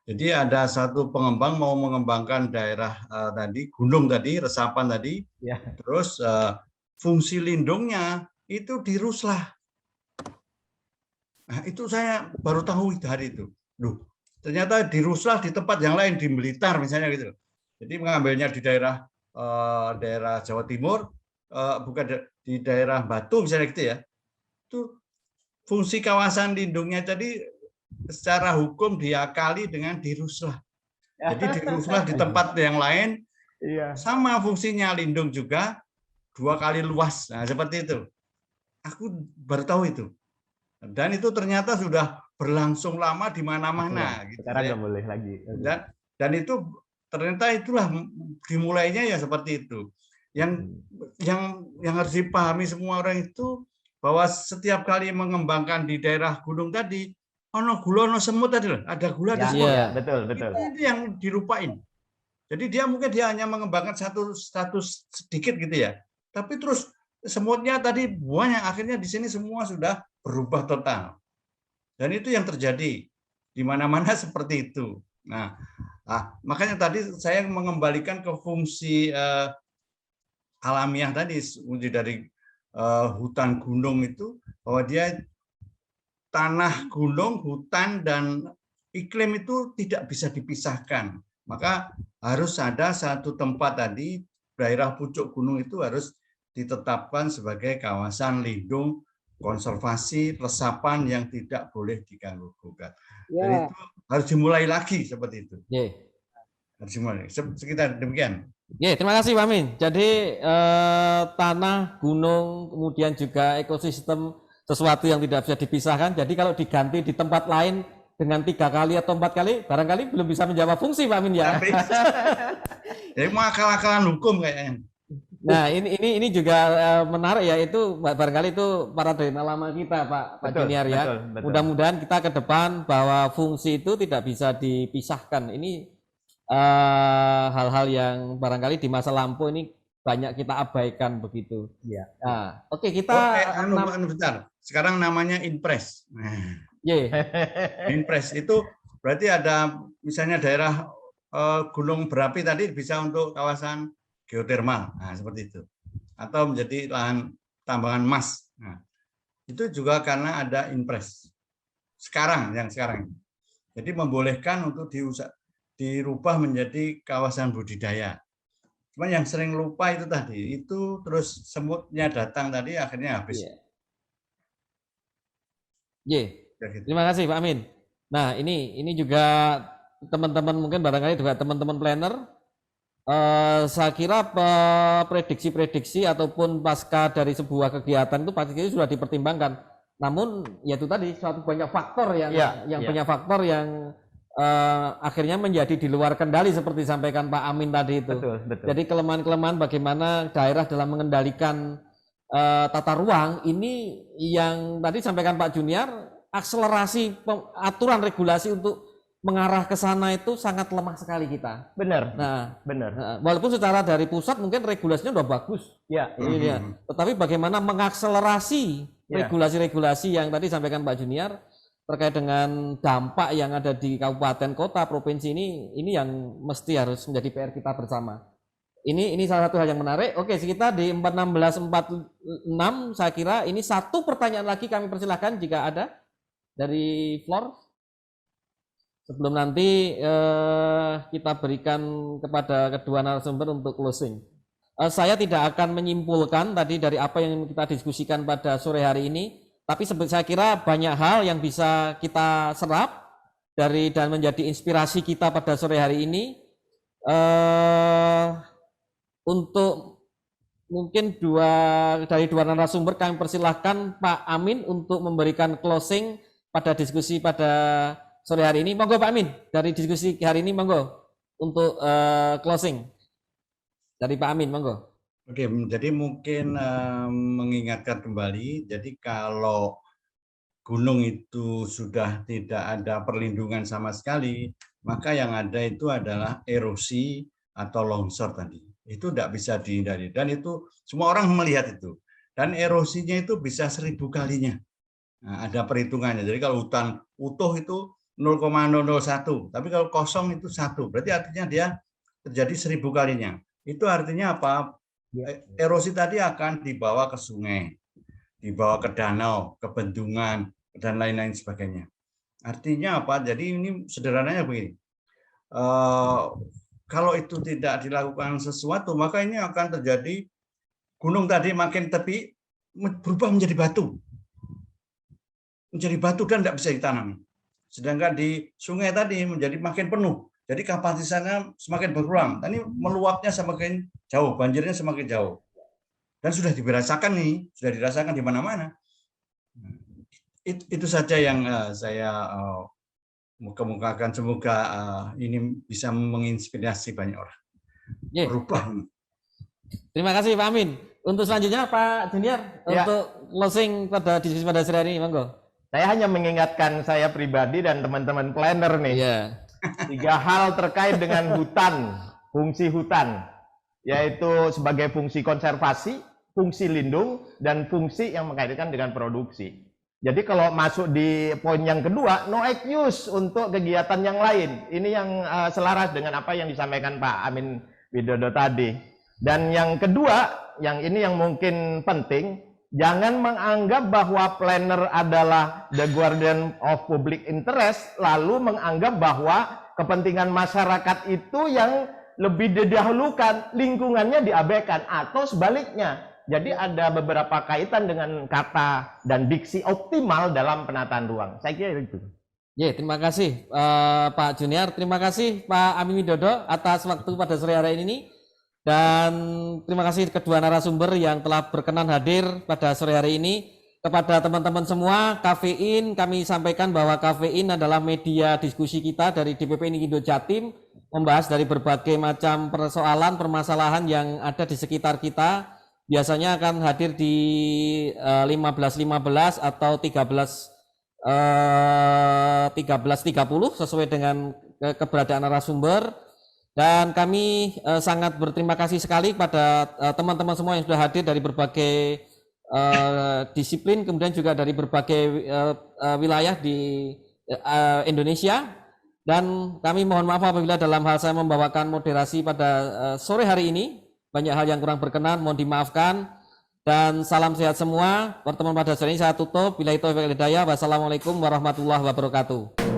Jadi ada satu pengembang mau mengembangkan daerah gunung tadi, resapan tadi, yeah. Terus fungsi lindungnya itu diruslah. Nah, itu saya baru tahu hari itu. Duh, ternyata diruslah di tempat yang lain, di Blitar misalnya gitu. Jadi mengambilnya di daerah Jawa Timur, bukan di daerah Batu misalnya gitu ya. Itu fungsi kawasan lindungnya tadi secara hukum diakali dengan diruslah. Jadi diruslah di tempat yang lain, sama fungsinya lindung juga, 2 kali luas. Nah, seperti itu. Aku baru tahu itu. Dan itu ternyata sudah berlangsung lama di mana-mana. Gitu, Sekarang ya. nggak boleh lagi. Dan itu ternyata itulah dimulainya ya seperti itu. Yang harus dipahami semua orang itu bahwa setiap kali mengembangkan di daerah gunung tadi, ono gula, ono semut tadi loh, ada gula, ada semut. Ya, betul. Itu yang dilupain. Jadi dia hanya mengembangkan satu status sedikit gitu ya. Tapi terus semutnya tadi banyak, akhirnya di sini semua sudah berubah total. Dan itu yang terjadi di mana-mana seperti itu. Nah, makanya tadi saya mengembalikan ke fungsi alamiah tadi, fungsi dari hutan gunung itu, bahwa dia tanah gunung, hutan, dan iklim itu tidak bisa dipisahkan. Maka harus ada satu tempat tadi, daerah pucuk gunung itu harus ditetapkan sebagai kawasan lindung, konservasi, resapan yang tidak boleh diganggu-gugat. Dan itu harus dimulai lagi seperti itu. Harus dimulai. Sekitar demikian. Terima kasih Pak Amin. Jadi tanah, gunung, kemudian juga ekosistem sesuatu yang tidak bisa dipisahkan. Jadi kalau diganti di tempat lain dengan 3 kali atau 4 kali, barangkali belum bisa menjawab fungsi Pak Amin ya. Jadi mau akal-akalan hukum kayaknya. Nah ini juga menarik ya, itu barangkali itu paradigma lama kita Pak Junior ya. Betul. Mudah-mudahan kita ke depan bahwa fungsi itu tidak bisa dipisahkan. Ini hal-hal yang barangkali di masa lampau ini banyak kita abaikan begitu. Ya. Nah, oke, kita bentar. Sekarang namanya Inpres. Inpres itu berarti ada misalnya daerah gunung berapi tadi bisa untuk kawasan geotermal, nah seperti itu, atau menjadi lahan tambangan emas. Nah, itu juga karena ada Inpres. Sekarang. Jadi membolehkan untuk dirubah menjadi kawasan budidaya. Cuma yang sering lupa itu tadi, itu terus semutnya datang tadi akhirnya habis. Terima kasih Pak Amin. Nah ini juga teman-teman mungkin barangkali juga teman-teman planner, saya kira prediksi-prediksi ataupun pasca dari sebuah kegiatan itu pasti sudah dipertimbangkan. Namun ya itu tadi suatu banyak faktor banyak faktor yang akhirnya menjadi di luar kendali seperti disampaikan Pak Amin tadi itu. Betul. Jadi kelemahan-kelemahan bagaimana daerah dalam mengendalikan tata ruang ini yang tadi disampaikan Pak Junior, akselerasi aturan regulasi untuk mengarah ke sana itu sangat lemah sekali kita. Benar. Walaupun secara dari pusat mungkin regulasinya udah bagus. Tetapi bagaimana mengakselerasi regulasi-regulasi yang tadi disampaikan Pak Junior terkait dengan dampak yang ada di kabupaten, kota, provinsi ini yang mesti harus menjadi PR kita bersama. Ini salah satu hal yang menarik. Oke, kita di 41646 saya kira ini satu pertanyaan lagi kami persilahkan jika ada dari floor. Sebelum nanti kita berikan kepada kedua narasumber untuk closing. Saya tidak akan menyimpulkan tadi dari apa yang kita diskusikan pada sore hari ini, tapi saya kira banyak hal yang bisa kita serap dan menjadi inspirasi kita pada sore hari ini. Untuk mungkin dari dua narasumber kami persilahkan Pak Amin untuk memberikan closing pada diskusi pada sore hari ini. Monggo Pak Amin, dari diskusi hari ini monggo untuk closing dari Pak Amin, monggo. Oke, jadi mungkin mengingatkan kembali, jadi kalau gunung itu sudah tidak ada perlindungan sama sekali, maka yang ada itu adalah erosi atau longsor tadi. Itu tidak bisa dihindari, dan itu semua orang melihat itu. Dan erosinya itu bisa 1000 kalinya. Nah, ada perhitungannya. Jadi kalau hutan utuh itu 0,001, tapi kalau kosong itu 1. Berarti artinya dia terjadi 1000 kalinya. Itu artinya apa? Erosi tadi akan dibawa ke sungai, dibawa ke danau, ke bendungan, dan lain-lain sebagainya. Artinya apa? Jadi ini sederhananya begini. Kalau itu tidak dilakukan sesuatu, maka ini akan terjadi gunung tadi makin tepi berubah menjadi batu. Menjadi batu dan tidak bisa ditanam. Sedangkan di sungai tadi menjadi makin penuh. Jadi kapasitasnya semakin berkurang. Ini meluapnya semakin jauh, banjirnya semakin jauh. dan sudah dirasakan nih, sudah dirasakan di mana-mana. Itu saja yang saya kemukakan. Semoga ini bisa menginspirasi banyak orang. Berubah. Terima kasih Pak Amin. Untuk selanjutnya Pak Junior, untuk closing pada diskusi pada sore hari ini, monggo. Saya hanya mengingatkan saya pribadi dan teman-teman planner nih. Tiga hal terkait dengan hutan, fungsi hutan, yaitu sebagai fungsi konservasi, fungsi lindung, dan fungsi yang mengkaitkan dengan produksi. Jadi kalau masuk di poin yang kedua, no excuse untuk kegiatan yang lain. Ini yang selaras dengan apa yang disampaikan Pak Amin Widodo tadi. Dan yang kedua, yang ini yang mungkin penting, jangan menganggap bahwa planner adalah the guardian of public interest, lalu menganggap bahwa kepentingan masyarakat itu yang lebih didahulukan, lingkungannya diabaikan, atau sebaliknya. Jadi ada beberapa kaitan dengan kata dan diksi optimal dalam penataan ruang. Saya kira itu. Terima kasih Pak Junior, terima kasih Pak Amin Widodo atas waktu pada sore hari ini. Dan terima kasih kedua narasumber yang telah berkenan hadir pada sore hari ini. Kepada teman-teman semua, Kafein, kami sampaikan bahwa Kafein adalah media diskusi kita dari DPP Nikindo Jatim, membahas dari berbagai macam persoalan, permasalahan yang ada di sekitar kita. Biasanya akan hadir di 15.15 atau 13.30 sesuai dengan keberadaan narasumber. Dan kami sangat berterima kasih sekali kepada teman-teman semua yang sudah hadir dari berbagai disiplin, kemudian juga dari berbagai wilayah di Indonesia. Dan kami mohon maaf apabila dalam hal saya membawakan moderasi pada sore hari ini banyak hal yang kurang berkenan, mohon dimaafkan. Dan salam sehat semua. Pertemuan pada sore ini saya tutup. Billahi taufiq wal hidayah. Wassalamualaikum warahmatullahi wabarakatuh.